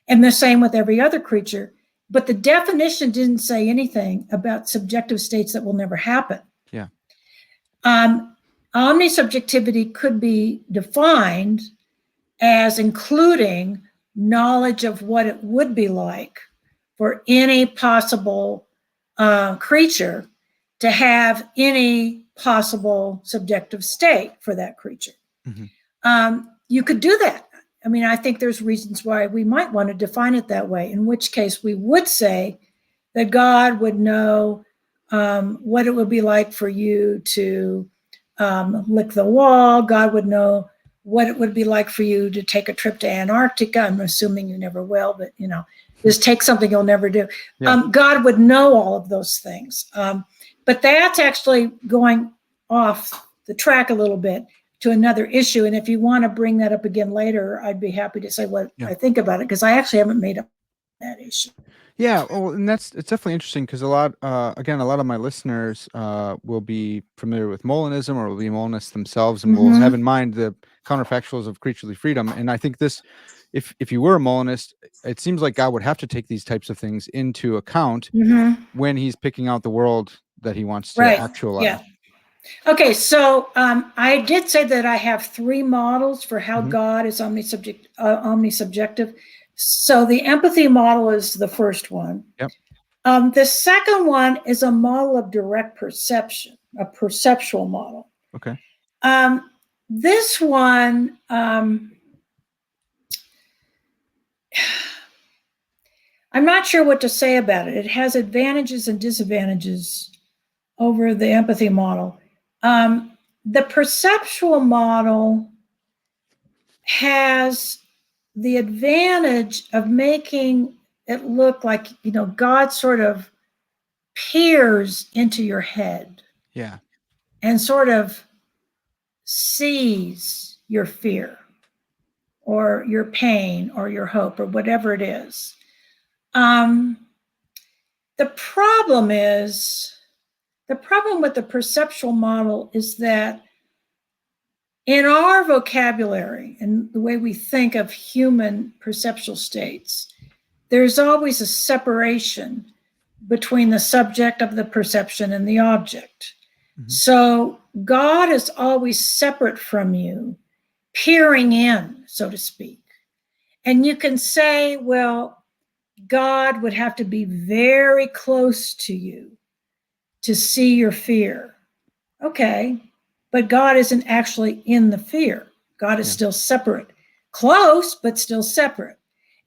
and the same with every other creature. But the definition didn't say anything about subjective states that will never happen. Yeah. Omnisubjectivity could be defined as including knowledge of what it would be like for any possible creature to have any possible subjective state for that creature. Mm-hmm. You could do that. I mean, I think there's reasons why we might want to define it that way, in which case we would say that God would know what it would be like for you to lick the wall. God would know what it would be like for you to take a trip to Antarctica. I'm assuming you never will, but just take something you'll never do. Yeah. God would know all of those things. But that's actually going off the track a little bit to another issue. And if you want to bring that up again later, I'd be happy to say what I think about it, because I actually haven't made up that issue. Yeah, well, and it's definitely interesting because a lot of my listeners will be familiar with Molinism or will be Molinists themselves, and will have in mind the counterfactuals of creaturely freedom. And I think this, if you were a Molinist, it seems like God would have to take these types of things into account when he's picking out the world that he wants to actualize. Yeah. Okay, so I did say that I have 3 models for how God is omnisubjective. So the empathy model is the first one. Yep. The second one is a model of direct perception, a perceptual model. Okay. This one, I'm not sure what to say about it. It has advantages and disadvantages over the empathy model. The perceptual model has the advantage of making it look like, God sort of peers into your head. Yeah. And sort of sees your fear or your pain or your hope or whatever it is. The problem with the perceptual model is that in our vocabulary and the way we think of human perceptual states, there's always a separation between the subject of the perception and the object. So God is always separate from you, peering in, so to speak. And you can say, well, God would have to be very close to you to see your fear. Okay, but God isn't actually in the fear. God is still separate. Close, but still separate.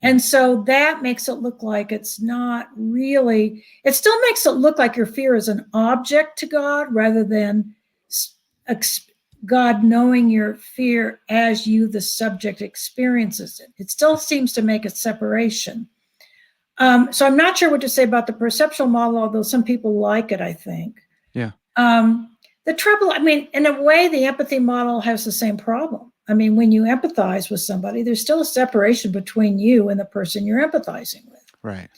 And so that makes it look like it's not really, it still makes it look like your fear is an object to God rather than God knowing your fear as you, the subject, experiences it. It still seems to make a separation. So I'm not sure what to say about the perceptual model, although some people like it, I think. Yeah. The trouble, I mean, in a way, the empathy model has the same problem. I mean, when you empathize with somebody, there's still a separation between you and the person you're empathizing with. Right.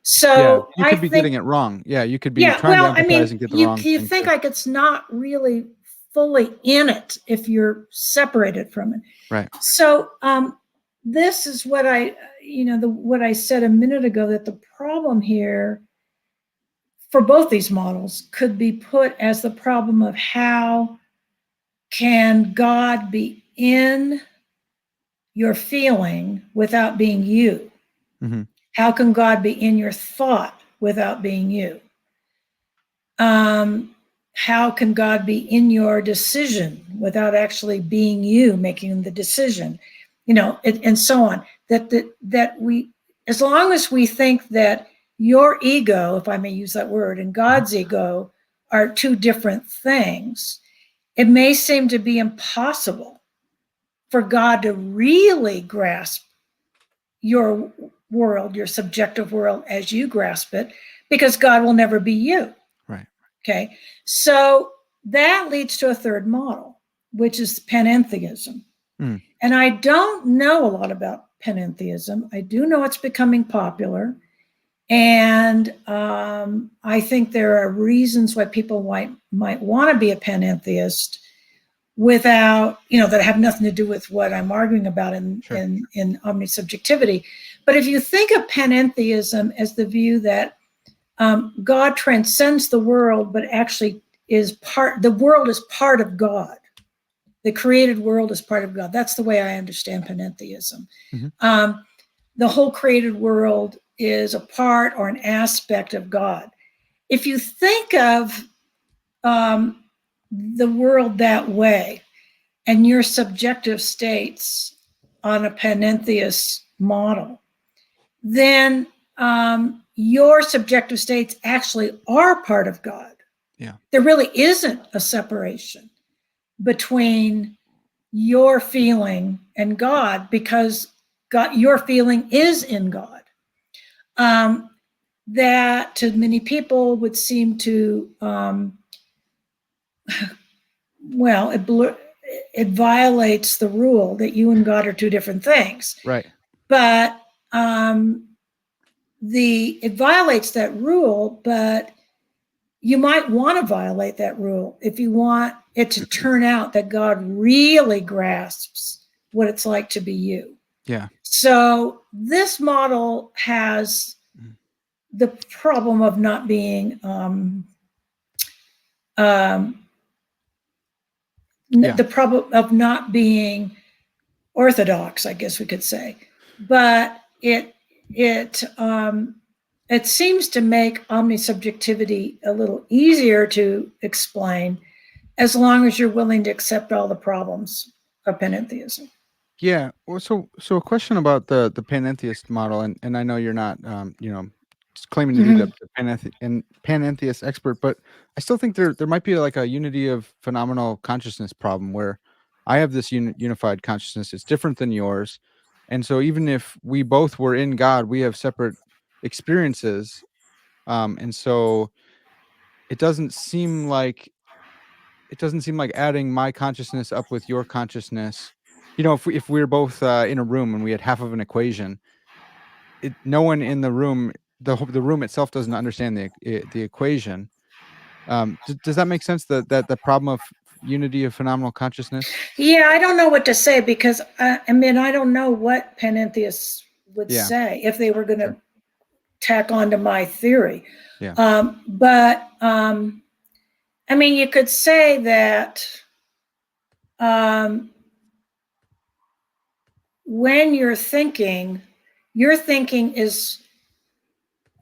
So you could be getting it wrong. Yeah, you could be trying to empathize and get the wrong you thing. think like it's not really fully in it if you're separated from it. Right. So this is what what I said a minute ago, that the problem here for both these models could be put as the problem of how can God be in your feeling without being you? Mm-hmm. How can God be in your thought without being you? How can God be in your decision without actually being you making the decision? And so on. That we, as long as we think that your ego, if I may use that word, and God's ego are two different things, it may seem to be impossible for God to really grasp your world, your subjective world, as you grasp it, because God will never be you. Right. Okay. So that leads to a third model, which is panentheism. And I don't know a lot about panentheism. I do know it's becoming popular. And I think there are reasons why people might want to be a panentheist without, that have nothing to do with what I'm arguing about in omnisubjectivity. But if you think of panentheism as the view that God transcends the world, but actually the world is part of God. The created world is part of God. That's the way I understand panentheism. Mm-hmm. The whole created world is a part or an aspect of God. If you think of the world that way, and your subjective states on a panentheist model, then your subjective states actually are part of God. Yeah. There really isn't a separation between your feeling and God, because your feeling is in God. That to many people would seem to, it violates the rule that you and God are two different things. Right. But it violates that rule, but you might want to violate that rule if you want it to turn out that God really grasps what it's like to be you. Yeah. So this model has the problem of not being the problem of not being orthodox, I guess we could say. But it seems to make omnisubjectivity a little easier to explain, as long as you're willing to accept all the problems of panentheism. Yeah. Well, so a question about the panentheist model, and I know you're not claiming to be the panentheist expert, but I still think there might be like a unity of phenomenal consciousness problem where I have this unified consciousness. It's different than yours, and so even if we both were in God, we have separate experiences, and so it doesn't seem like adding my consciousness up with your consciousness. If we're both in a room and we had half of an equation, no one in the room, the room itself doesn't understand the equation. Does that make sense? That the problem of unity of phenomenal consciousness? Yeah, I don't know what to say, because I don't know what panentheists would say if they were going to tack onto my theory. Yeah. But you could say that, the problem of not being orthodox, I guess we could say. But you could say that, the problem of not being orthodox, I guess we could say. But you could say that, the problem of not being orthodox, I guess we could say. But when you're thinking is,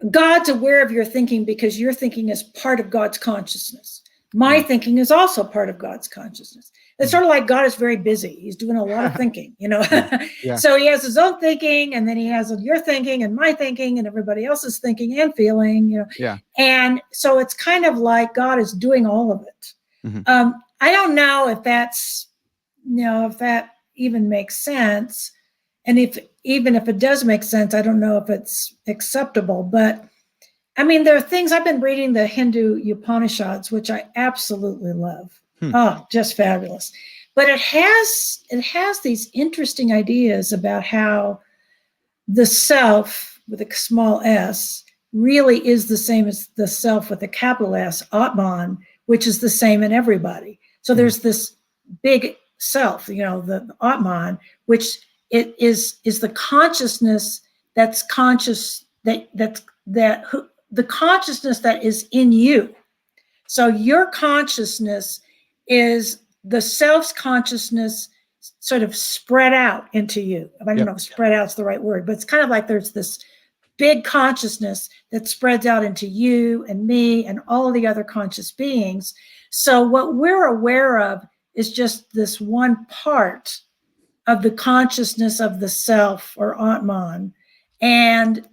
God's aware of your thinking because your thinking is part of God's consciousness. My thinking is also part of God's consciousness. It's sort of like God is very busy. He's doing a lot of thinking, Yeah. So he has his own thinking, and then he has your thinking and my thinking and everybody else's thinking and feeling, Yeah. And so it's kind of like God is doing all of it. I don't know if that's, if that even makes sense. And even if it does make sense, I don't know if it's acceptable. But I mean, there are things, I've been reading the Hindu Upanishads, which I absolutely love. Oh, just fabulous. But it has these interesting ideas about how the self with a small s really is the same as the self with a capital S, Atman, which is the same in everybody. So there's this big self, the Atman, which it is the consciousness that's conscious, the consciousness that is in you. So your consciousness is the self's consciousness sort of spread out into you. I don't know if spread out is the right word, but it's kind of like there's this big consciousness that spreads out into you and me and all of the other conscious beings. So what we're aware of is just this one part of the consciousness of the self or Atman. And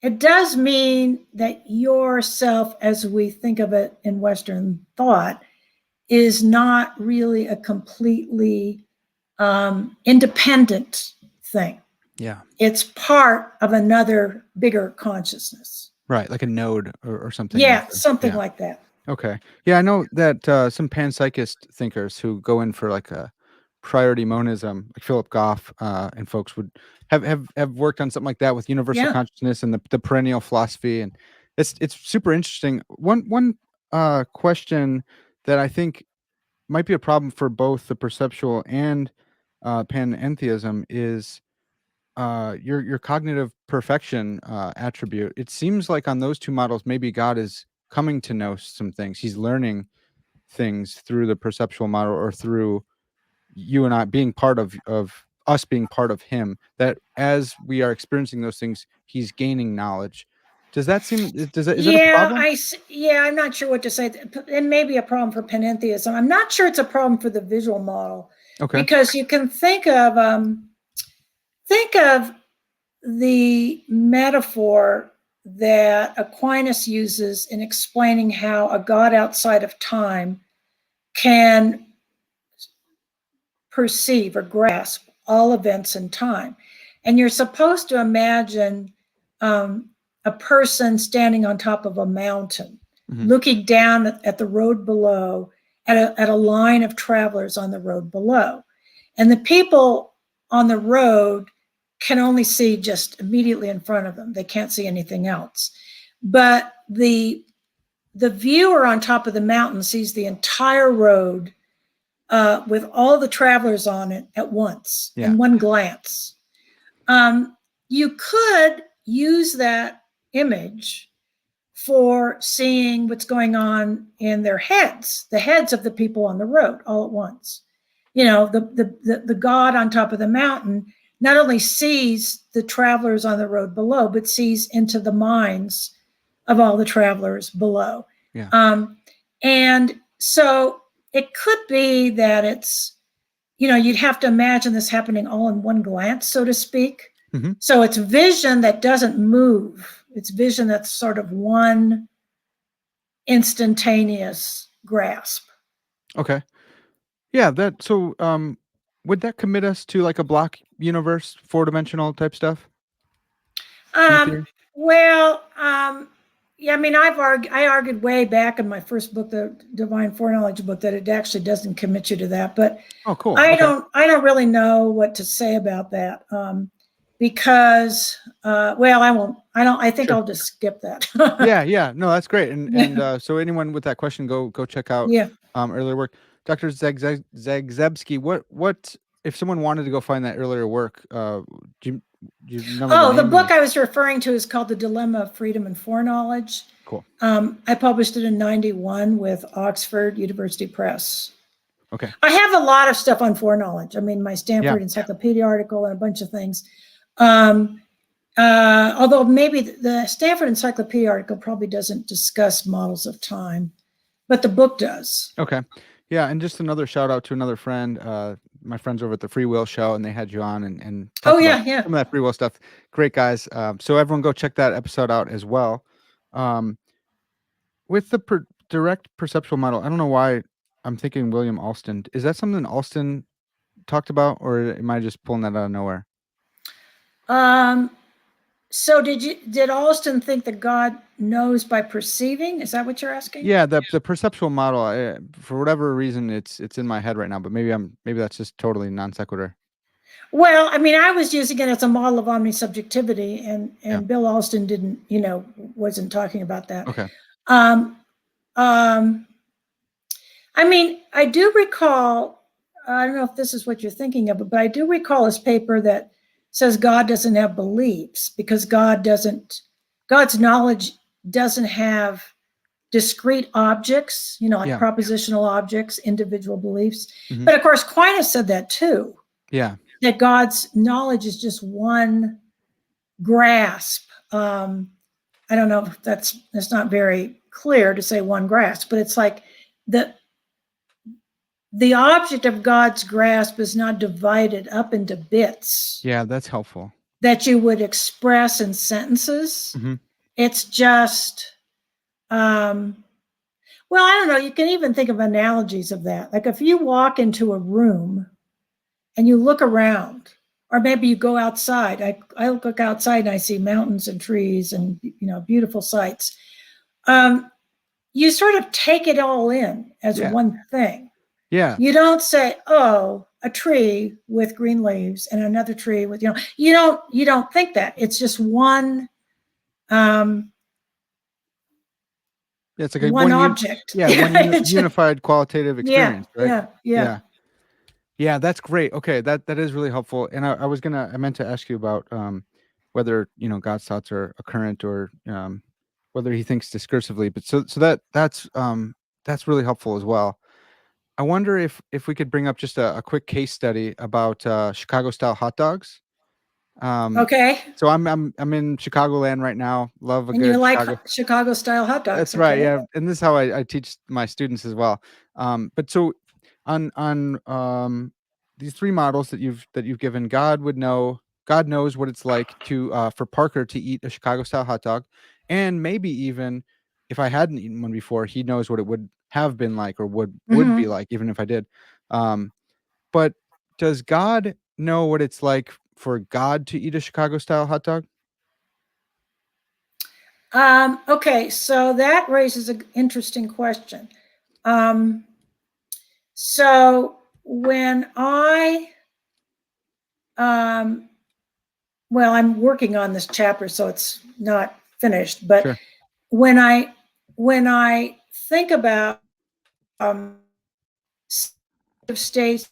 it does mean that yourself, as we think of it in Western thought, is not really a completely independent thing. Yeah. It's part of another bigger consciousness. Right. Like a node or something. Yeah, something like that. Okay. Yeah, I know that some panpsychist thinkers who go in for like a priority monism, like Philip Goff and folks would have worked on something like that with universal consciousness and the perennial philosophy, and it's super interesting. One question that I think might be a problem for both the perceptual and panentheism is your cognitive perfection attribute. It seems like on those two models, maybe God is coming to know some things. He's learning things through the perceptual model or through you and I being part of us being part of him, that as we are experiencing those things, he's gaining knowledge. Does that seem, is that a problem? I'm not sure what to say. It may be a problem for panentheism. I'm not sure it's a problem for the visual model. Okay. Because you can think of the metaphor that Aquinas uses in explaining how a God outside of time can perceive or grasp all events in time. And you're supposed to imagine a person standing on top of a mountain, looking down at the road below, at a line of travelers on the road below. And the people on the road can only see just immediately in front of them. They can't see anything else. But the viewer on top of the mountain sees the entire road with all the travelers on it at once, in one glance. You could use that image for seeing what's going on in their heads, the heads of the people on the road all at once. The God on top of the mountain not only sees the travelers on the road below, but sees into the minds of all the travelers below. And so it could be that it's, you'd have to imagine this happening all in one glance, so to speak. So it's vision that doesn't move. It's vision that's sort of one instantaneous grasp. Okay. Yeah, would that commit us to like a block universe, 4-dimensional type stuff? Yeah, I mean, I argued way back in my first book, the Divine Foreknowledge book, that it actually doesn't commit you to that. But cool. I don't really know what to say about that because I won't. I think I'll just skip that. Yeah. No, that's great. And so anyone with that question, go check out earlier work. Dr. Zagzebski, what if someone wanted to go find that earlier work? Do you remember the book I was referring to is called The Dilemma of Freedom and Foreknowledge. Cool. I published it in '91 with Oxford University Press. Okay. I have a lot of stuff on foreknowledge. I mean, my Stanford Yeah. Encyclopedia article and a bunch of things. Although maybe the Stanford Encyclopedia article probably doesn't discuss models of time, but the book does. Okay. Yeah. And just another shout out to another friend, my friends over at the Free Will Show, and they had you on and talked about some of that free will stuff. Great guys. So everyone go check that episode out as well. With the direct perceptual model, I don't know why I'm thinking William Alston. Is that something Alston talked about, or am I just pulling that out of nowhere? So did Alston think that God knows by perceiving? Is that what you're asking? Yeah, the perceptual model. For whatever reason, it's in my head right now, but maybe that's just totally non sequitur. Well, I mean, I was using it as a model of omnisubjectivity, and Bill Alston didn't, wasn't talking about that. Okay. I mean, I do recall, I don't know if this is what you're thinking of, but I do recall his paper that says God doesn't have beliefs because God's knowledge doesn't have discrete objects, like propositional objects, individual beliefs. Mm-hmm. But of course, Aquinas said that too. Yeah. That God's knowledge is just one grasp. I don't know if that's not very clear to say one grasp, but it's like the object of God's grasp is not divided up into bits. Yeah, that's helpful. That you would express in sentences. Mm-hmm. It's just, well, I don't know. You can even think of analogies of that. Like if you walk into a room and you look around, or maybe you go outside. I look outside and I see mountains and trees and, beautiful sights. You sort of take it all in as one thing. Yeah. You don't say, oh, a tree with green leaves and another tree with, you don't think that. It's just one, it's like one object. One unified qualitative experience, right? Yeah, that's great. Okay, that is really helpful. And I meant to ask you about whether God's thoughts are current or whether he thinks discursively. But so that's really helpful as well. I wonder if we could bring up just a quick case study about Chicago style hot dogs. Okay. So I'm in Chicagoland right now. Love a good Chicago style hot dogs. That's right. Yeah, and this is how I teach my students as well. But so on these three models that you've given, God knows what it's like to for Parker to eat a Chicago style hot dog, and maybe even if I hadn't eaten one before, he knows what it would have been like or would be like, even if I did. But does God know what it's like for God to eat a Chicago style hot dog? Okay, so that raises an interesting question. So when well, I'm working on this chapter, so it's not finished, but sure. when I think about states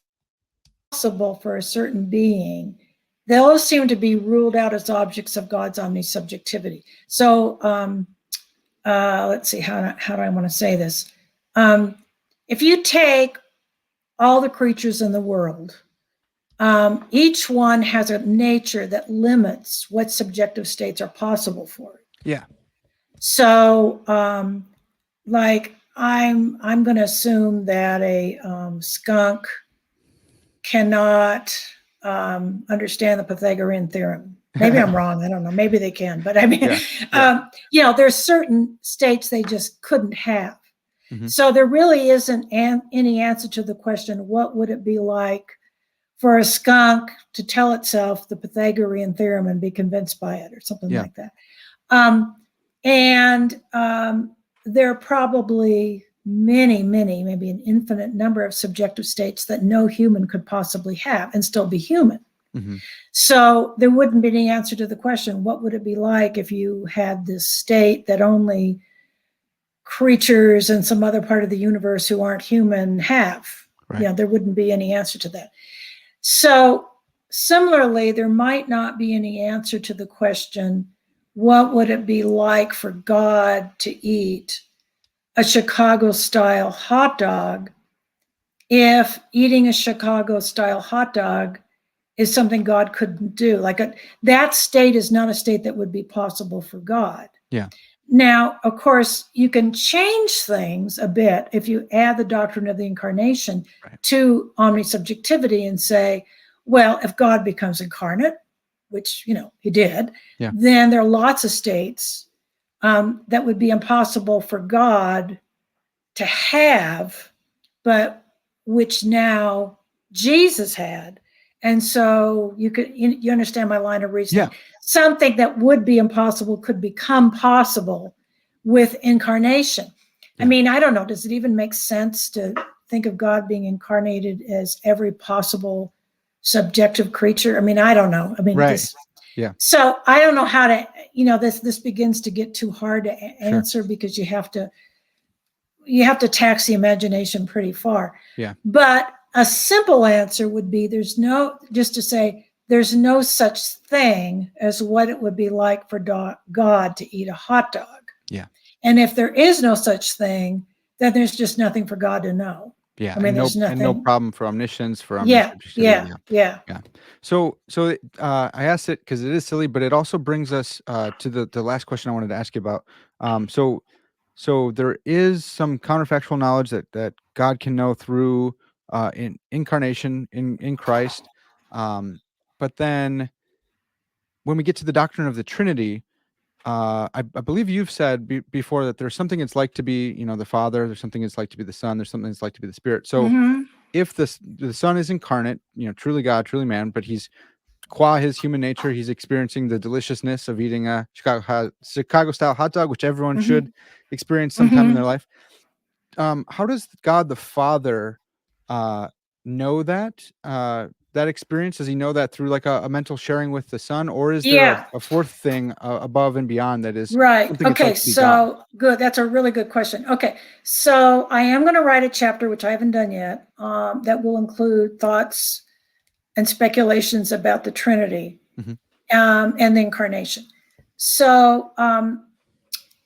possible for a certain being, those seem to be ruled out as objects of God's omnisubjectivity. So let's see, how do I want to say this? If you take all the creatures in the world, each one has a nature that limits what subjective states are possible for it. Yeah. So, like I'm going to assume that a skunk cannot understand the Pythagorean theorem. Maybe I'm wrong. I don't know. Maybe they can, but I mean, there's certain states they just couldn't have. Mm-hmm. So there really isn't any answer to the question, what would it be like for a skunk to tell itself the Pythagorean theorem and be convinced by it or something like that. There are probably many, maybe an infinite number of subjective states that no human could possibly have and still be human. Mm-hmm. So there wouldn't be any answer to the question, what would it be like if you had this state that only creatures in some other part of the universe who aren't human have? Right. There wouldn't be any answer to that. So similarly, there might not be any answer to the question, what would it be like for God to eat a Chicago-style hot dog if eating a Chicago-style hot dog is something God couldn't do. That state is not a state that would be possible for God. Yeah. Now, of course, you can change things a bit if you add the doctrine of the Incarnation to omnisubjectivity and say, well, if God becomes incarnate, which, he did, then there are lots of states that would be impossible for God to have, but which now Jesus had. And so you understand my line of reasoning. Yeah. Something that would be impossible could become possible with incarnation. Yeah. I mean, I don't know. Does it even make sense to think of God being incarnated as every possible subjective creature? I mean, I don't know. I mean, so I don't know how to, this begins to get too hard to answer because you have to tax the imagination pretty far. Yeah. But a simple answer would be there's no such thing as what it would be like for God to eat a hot dog. Yeah. And if there is no such thing, then there's just nothing for God to know. Yeah. I mean, there's nothing. And no problem for omniscience, for omnisubjectivity. Yeah. So I asked it because it is silly, but it also brings us to the last question I wanted to ask you about. So there is some counterfactual knowledge that God can know through in incarnation in Christ. But then when we get to the doctrine of the Trinity, I believe you've said before that there's something it's like to be, the Father, there's something it's like to be the Son, there's something it's like to be the Spirit. So if the Son is incarnate, truly God, truly man, but he's qua his human nature, he's experiencing the deliciousness of eating a Chicago-style hot dog, which everyone should experience sometime in their life. How does God the Father know that experience? Does he know that through like a mental sharing with the Son, or is there a fourth thing above and beyond that is something it's like to be God? Good. That's a really good question. Okay, so I am going to write a chapter, which I haven't done yet, that will include thoughts and speculations about the Trinity and the Incarnation. So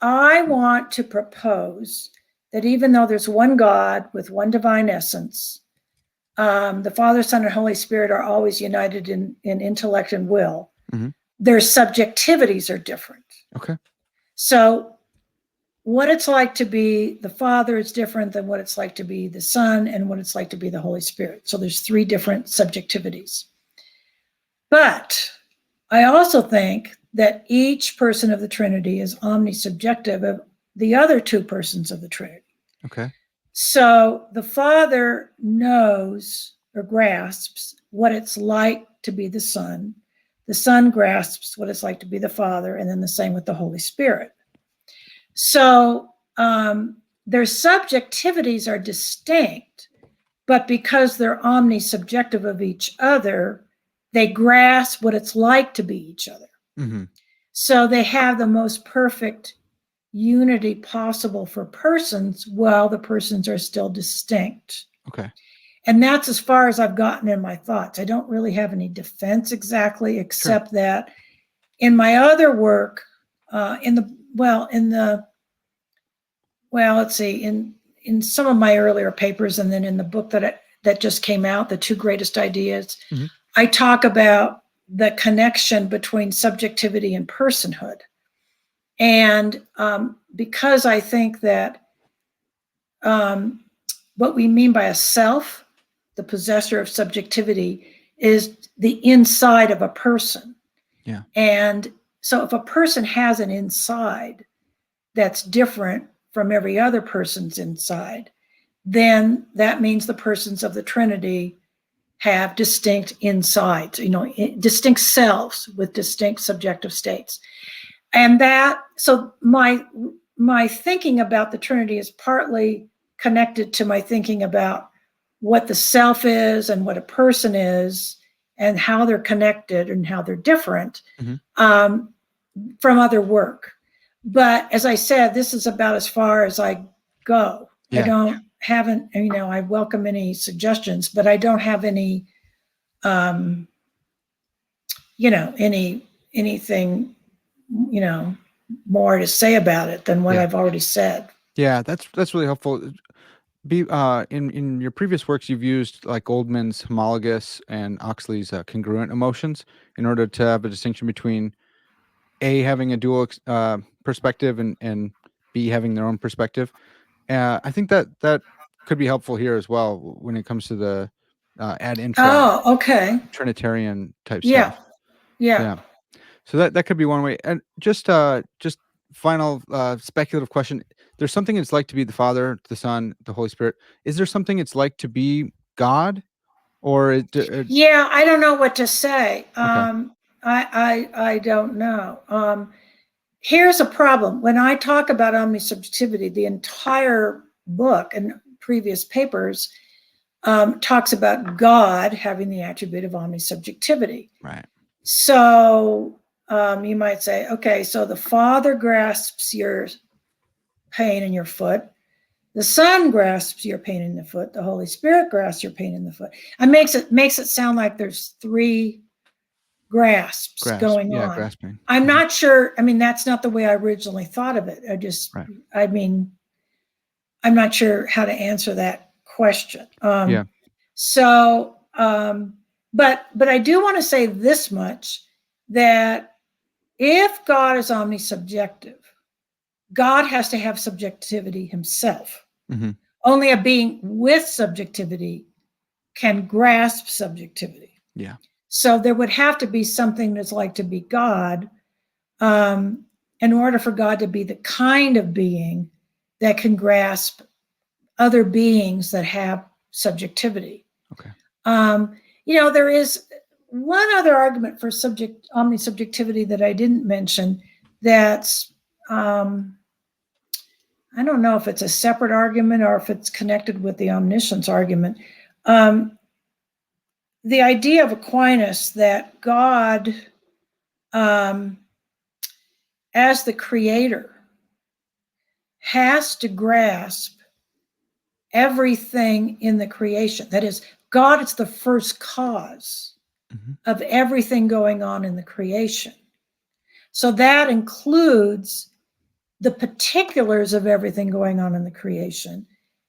I want to propose that even though there's one God with one divine essence, the Father, Son, and Holy Spirit are always united in intellect and will. Their subjectivities are different. Okay. So what it's like to be the Father is different than what it's like to be the Son and what it's like to be the Holy Spirit. So there's three different subjectivities. But I also think that each person of the Trinity is omnisubjective of the other two persons of the Trinity. Okay. So the Father knows or grasps what it's like to be the Son. The Son grasps what it's like to be the Father, and then the same with the Holy Spirit. So their subjectivities are distinct, but because they're omnisubjective of each other, they grasp what it's like to be each other. So they have the most perfect unity possible for persons while the persons are still distinct. Okay. And that's as far as I've gotten in my thoughts. I don't really have any defense exactly, except that in my other work, in some of my earlier papers, and then in the book that just came out, The Two Greatest Ideas, I talk about the connection between subjectivity and personhood. And because I think that what we mean by a self, the possessor of subjectivity, is the inside of a person. Yeah. And so if a person has an inside that's different from every other person's inside, then that means the persons of the Trinity have distinct insides, distinct selves with distinct subjective states. And so my thinking about the Trinity is partly connected to my thinking about what the self is and what a person is and how they're connected and how they're different from other work. But as I said, this is about as far as I go. Yeah. I welcome any suggestions, but I don't have any, anything, more to say about it than what I've already said. Yeah, that's really helpful. In your previous works, you've used like Goldman's homologous and Oxley's congruent emotions in order to have a distinction between A having a dual perspective and B having their own perspective. I think that could be helpful here as well when it comes to the ad intra Oh, okay. Trinitarian type Yeah. stuff. Yeah. Yeah. So that could be one way. And just final speculative question. There's something it's like to be the Father, the Son, the Holy Spirit. Is there something it's like to be God, or Yeah, I don't know what to say. okay, I don't know. Here's a problem. When I talk about omnisubjectivity, the entire book and previous papers talks about God having the attribute of omnisubjectivity. right? So you might say, okay, so the Father grasps your pain in your foot. The Son grasps your pain in the foot. The Holy Spirit grasps your pain in the foot. It makes it sound like there's three grasps going Yeah, on. grasping. I'm not sure. I mean, that's not the way I originally thought of it. Right. I mean, I'm not sure how to answer that question. Yeah. So, but I do want to say this much, that if God is omnisubjective, God has to have subjectivity himself. Mm-hmm. Only a being with subjectivity can grasp subjectivity. Yeah. So there would have to be something that's like to be God, in order for God to be the kind of being that can grasp other beings that have subjectivity. Okay. There is one other argument for omnisubjectivity that I didn't mention. That's I don't know if it's a separate argument or if it's connected with the omniscience argument. The idea of Aquinas that God, as the creator, has to grasp everything in the creation. That is, God is the first cause of everything going on in the creation. So that includes the particulars of everything going on in the creation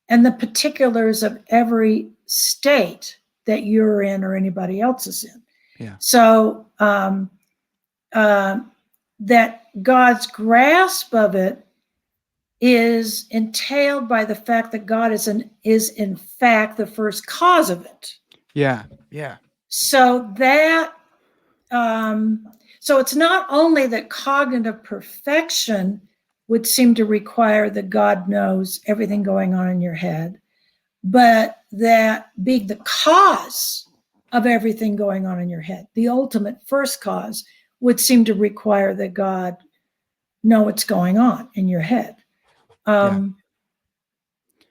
and the particulars of every state that you're in or anybody else is in. Yeah. So that God's grasp of it is entailed by the fact that God is in fact the first cause of it. Yeah. Yeah. So that so it's not only that cognitive perfection would seem to require that God knows everything going on in your head, but that being the cause of everything going on in your head, the ultimate first cause, would seem to require that God know what's going on in your head.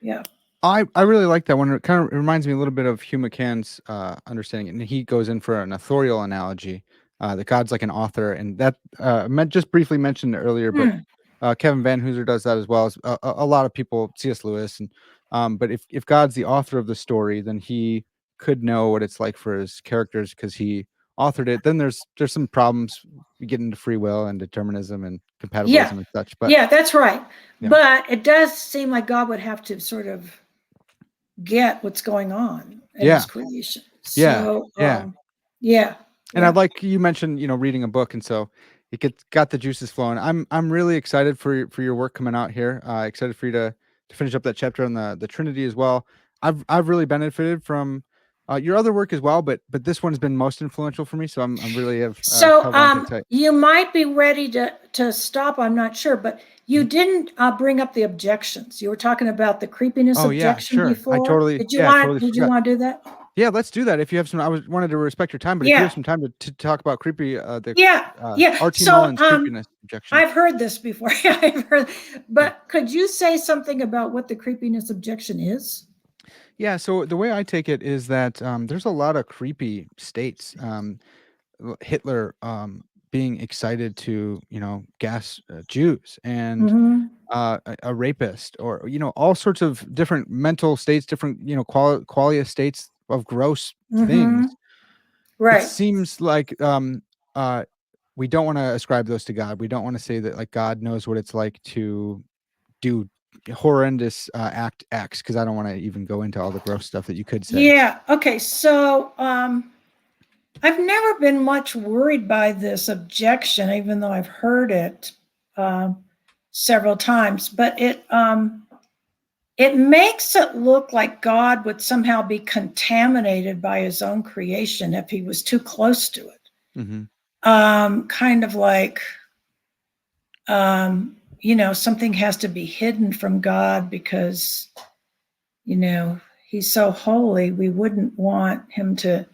Yeah. I really like that one. It kind of reminds me a little bit of Hugh McCann's understanding, and he goes in for an authorial analogy that God's like an author, and that just briefly mentioned earlier, but Kevin Van Hooser does that as well as a lot of people, C.S. Lewis, and but if God's the author of the story, then he could know what it's like for his characters because he authored it. Then there's some problems. We get into free will and determinism and compatibilism and such. But yeah, that's right. Yeah. But it does seem like God would have to sort of get what's going on in his creation. So, yeah. And I'd like you mentioned, reading a book, and so it got the juices flowing. I'm really excited for your work coming out here. Excited for you to finish up that chapter on the Trinity as well. I've really benefited from your other work as well, but this one's been most influential for me. So I'm really have held on to it tight. You might be ready to stop. I'm not sure, but you didn't bring up the objections. You were talking about the creepiness objection before. Did you want to do that? Yeah, let's do that. If you have some, wanted to respect your time, but if you have some time to talk about creepy, R.T. Mullin's creepiness objection. I've heard this before. I've heard, but could you say something about what the creepiness objection is? Yeah, so the way I take it is that there's a lot of creepy states. Hitler being excited to, gas Jews, and a rapist, or all sorts of different mental states, different qualia states of gross things. Right. It seems like we don't want to ascribe those to God. We don't want to say that like God knows what it's like to do horrendous act X, because I don't want to even go into all the gross stuff that you could say. Yeah. Okay. So I've never been much worried by this objection, even though I've heard it several times. But it makes it look like God would somehow be contaminated by his own creation if he was too close to it. Mm-hmm. Kind of like, something has to be hidden from God because, he's so holy. We wouldn't want him to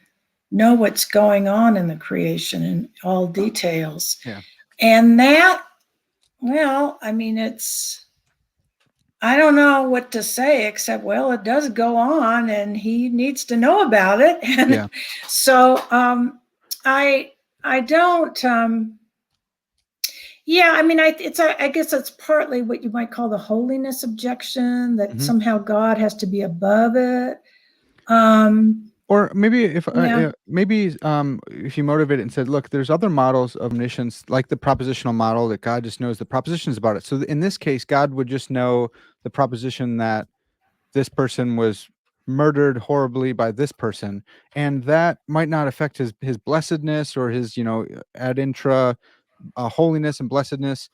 know what's going on in the creation in all details. Yeah. And that, I don't know what to say except, it does go on and he needs to know about it. And Yeah. so I don't, I guess it's partly what you might call the holiness objection, that Mm-hmm. somehow God has to be above it. Or maybe if Yeah. if you motivate it and said, look, there's other models of omniscience, like the propositional model, that God just knows the propositions about it. So in this case, God would just know the proposition that this person was murdered horribly by this person, and that might not affect his blessedness or his ad intra holiness and blessedness,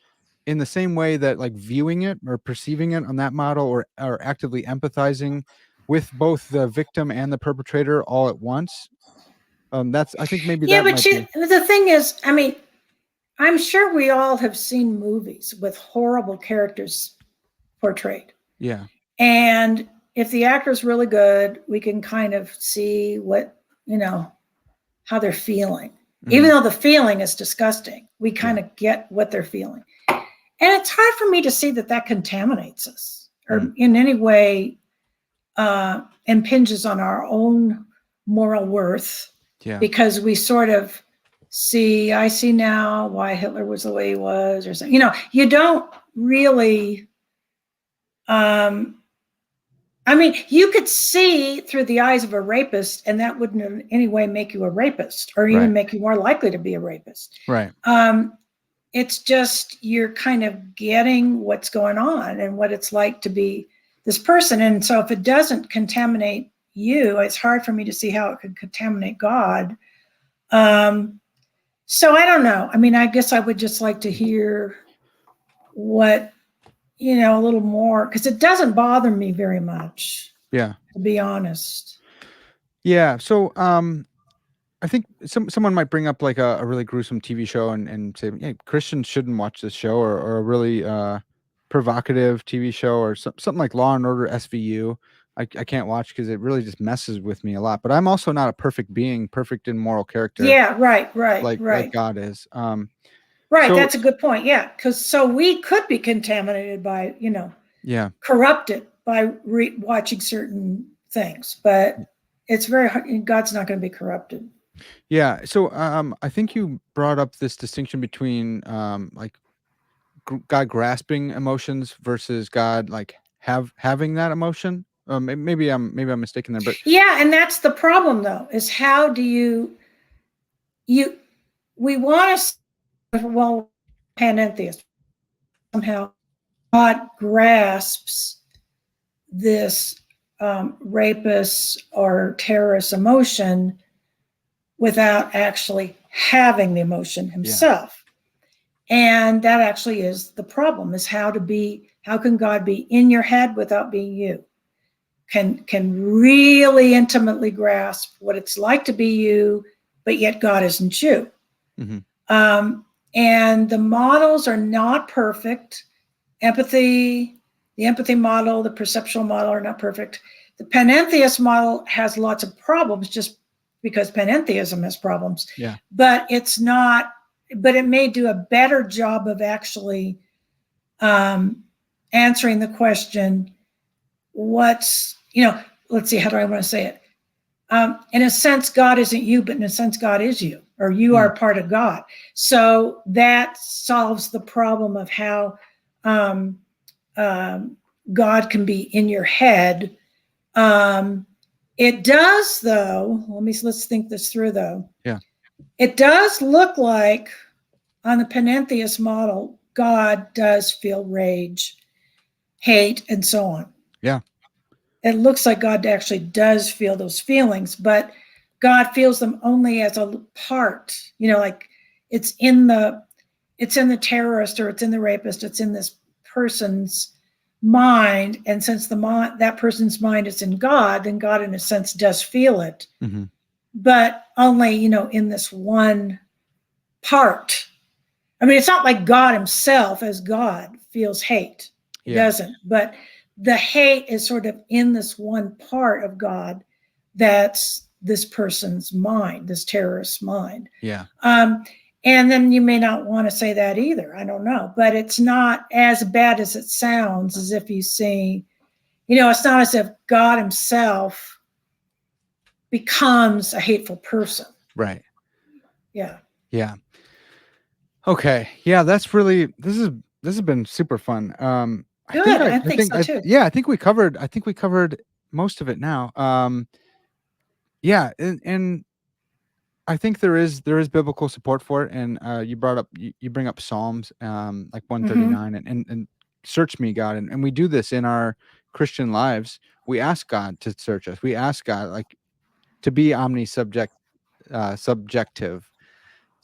in the same way that, like, viewing it or perceiving it on that model, or actively empathizing with both the victim and the perpetrator all at once. I think maybe Yeah, that but might be. the thing is, I'm sure we all have seen movies with horrible characters portrayed. Yeah. And if the actor's really good, we can kind of see what, how they're feeling. Mm-hmm. Even though the feeling is disgusting, we kind of get what they're feeling. And it's hard for me to see that contaminates us or in any way impinges on our own moral worth. Yeah. Because we sort of I see now why Hitler was the way he was, or something. You don't really, you could see through the eyes of a rapist, and that wouldn't in any way make you a rapist, or even make you more likely to be a rapist. Right. It's just you're kind of getting what's going on and what it's like to be this person. And so if it doesn't contaminate you, it's hard for me to see how it could contaminate God. So I don't know. I guess I would just like to hear what, a little more, because it doesn't bother me very much. Yeah. To be honest. Yeah. So I think someone might bring up like a really gruesome TV show and say, hey, Christians shouldn't watch this show, or a really provocative TV show, or something like Law and Order SVU. I can't watch because it really just messes with me a lot. But I'm also not a perfect being, perfect in moral character. Yeah, right. Like God is. Right, so, that's a good point. Yeah, because so we could be contaminated by, corrupted by watching certain things, but it's very hard. God's not going to be corrupted. Yeah. So I think you brought up this distinction between like God grasping emotions versus God like having that emotion. Maybe I'm mistaken there, but yeah, and that's the problem though, is how do we want to, panentheist, somehow God grasps this rapist or terrorist emotion without actually having the emotion himself. Yeah. And that actually is the problem, is how can God be in your head without being you? Can really intimately grasp what it's like to be you, but yet God isn't you. Mm-hmm. And the models are not perfect. The empathy model, the perceptual model are not perfect. The panentheist model has lots of problems just because panentheism has problems. Yeah. But it may do a better job of actually answering the question, let's see, how do I want to say it? In a sense, God isn't you, but in a sense, God is you, or you are part of God. So that solves the problem of how God can be in your head. It does, though. Let's think this through, though. Yeah. It does look like on the panentheist model, God does feel rage. hate, and so on. Yeah. It looks like God actually does feel those feelings, but God feels them only as a part, like it's in the terrorist, or it's in the rapist, it's in this person's mind. And since that person's mind is in God, then God in a sense does feel it, Mm-hmm. but only, in this one part. I mean, it's not like God himself as God feels hate. He doesn't, but the hate is sort of in this one part of God that's this person's mind, this terrorist's mind. Yeah. And then you may not want to say that either. I don't know, but it's not as bad as it sounds, as if you see, it's not as if God himself becomes a hateful person. Right. Yeah. Yeah. Okay. Yeah, this has been super fun. Good. I think so too. I think we covered most of it now. Yeah, and I think there is biblical support for it, and you bring up Psalms, like 139, and search me, God, and we do this in our Christian lives. We ask God to search us. We ask God like to be subjective.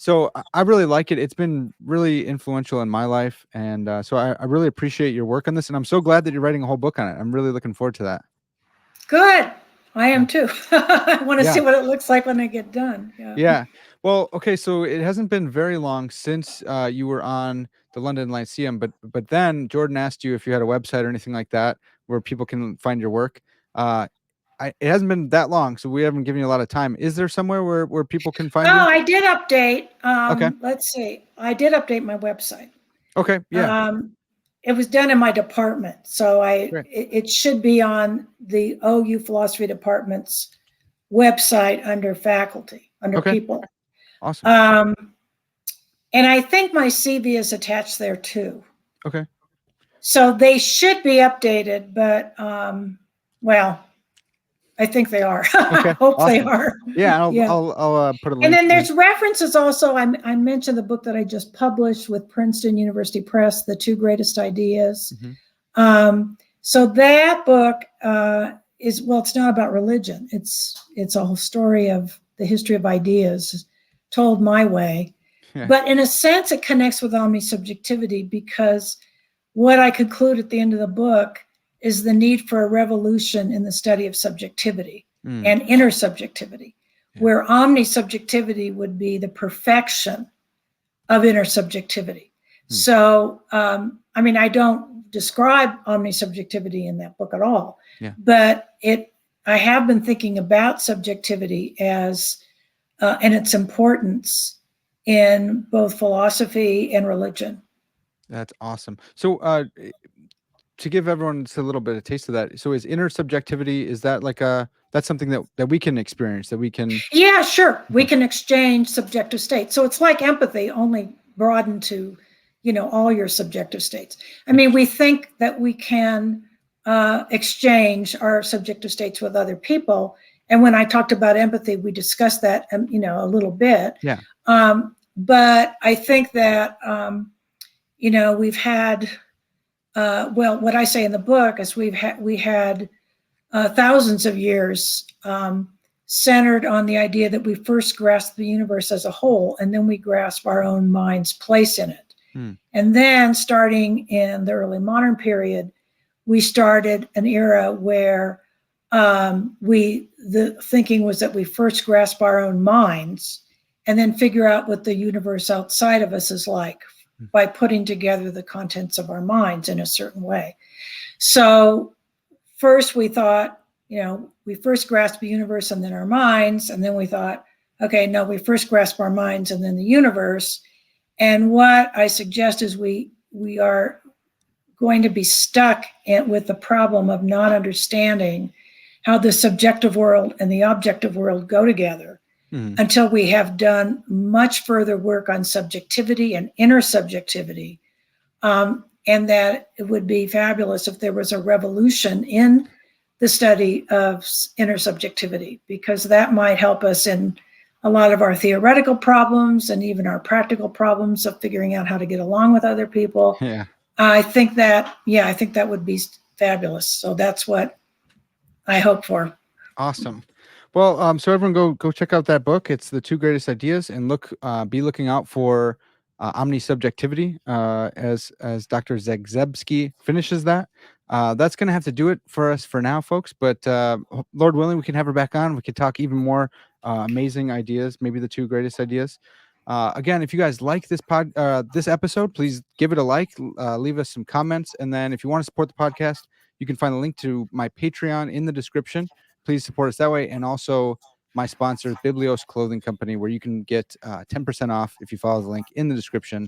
So I really like it. It's been really influential in my life, and so I really appreciate your work on this, and I'm so glad that you're writing a whole book on it. I'm really looking forward to that. Good. I am too. I want to Yeah. see what it looks like when I get done. Yeah. Well, okay. So it hasn't been very long since you were on the London Lyceum, but then Jordan asked you if you had a website or anything like that where people can find your work. It hasn't been that long, so we haven't given you a lot of time. Is there somewhere where people can find you? I did update. Okay. Let's see. I did update my website. Okay. Yeah. It was done in my department, so Great. it should be on the OU Philosophy Department's website under faculty, under people. Awesome. And I think my CV is attached there too. Okay. So they should be updated, but well, I think they are. Okay. I hope Awesome. they are. Yeah. I'll put a link. And then there's references also. I mentioned the book that I just published with Princeton University Press, The Two Greatest Ideas. Mm-hmm. So that book is, well, it's not about religion. It's a whole story of the history of ideas told my way. Yeah. But in a sense, it connects with omnisubjectivity, because what I conclude at the end of the book is the need for a revolution in the study of subjectivity and intersubjectivity, where omnisubjectivity would be the perfection of intersubjectivity. So, I mean, I don't describe omnisubjectivity in that book at all, but I have been thinking about subjectivity as and its importance in both philosophy and religion. That's awesome. So, to give everyone just a little bit of taste of that, so is intersubjectivity, is that like that's something that we can experience, that we can? Yeah, sure. We can exchange subjective states. So it's like empathy, only broadened to, all your subjective states. I mean, we think that we can exchange our subjective states with other people. And when I talked about empathy, we discussed that, a little bit. Yeah. But I think that, we've had, well, what I say in the book is we had thousands of years centered on the idea that we first grasp the universe as a whole, and then we grasp our own mind's place in it. And then starting in the early modern period, we started an era where the thinking was that we first grasp our own minds and then figure out what the universe outside of us is like by putting together the contents of our minds in a certain way. So first we thought, we first grasp the universe and then our minds. And then we thought, okay, no, we first grasp our minds and then the universe. And what I suggest is we are going to be stuck with the problem of not understanding how the subjective world and the objective world go together until we have done much further work on subjectivity and intersubjectivity. And that it would be fabulous if there was a revolution in the study of intersubjectivity, because that might help us in a lot of our theoretical problems and even our practical problems of figuring out how to get along with other people. Yeah. I think that, yeah, I think that would be fabulous. So that's what I hope for. Awesome. Well, so everyone go check out that book. It's The Two Greatest Ideas, and be looking out for omnisubjectivity as Dr. Zagzebski finishes that. That's going to have to do it for us for now, folks. But Lord willing, we can have her back on. We can talk even more amazing ideas, maybe the two greatest ideas. Again, if you guys like this episode, please give it a like, leave us some comments, and then if you want to support the podcast, you can find the link to my Patreon in the description. Please support us that way, and also my sponsor, Biblios Clothing Company, where you can get 10% off if you follow the link in the description.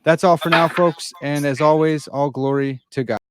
That's all for now, folks, and as always, all glory to God.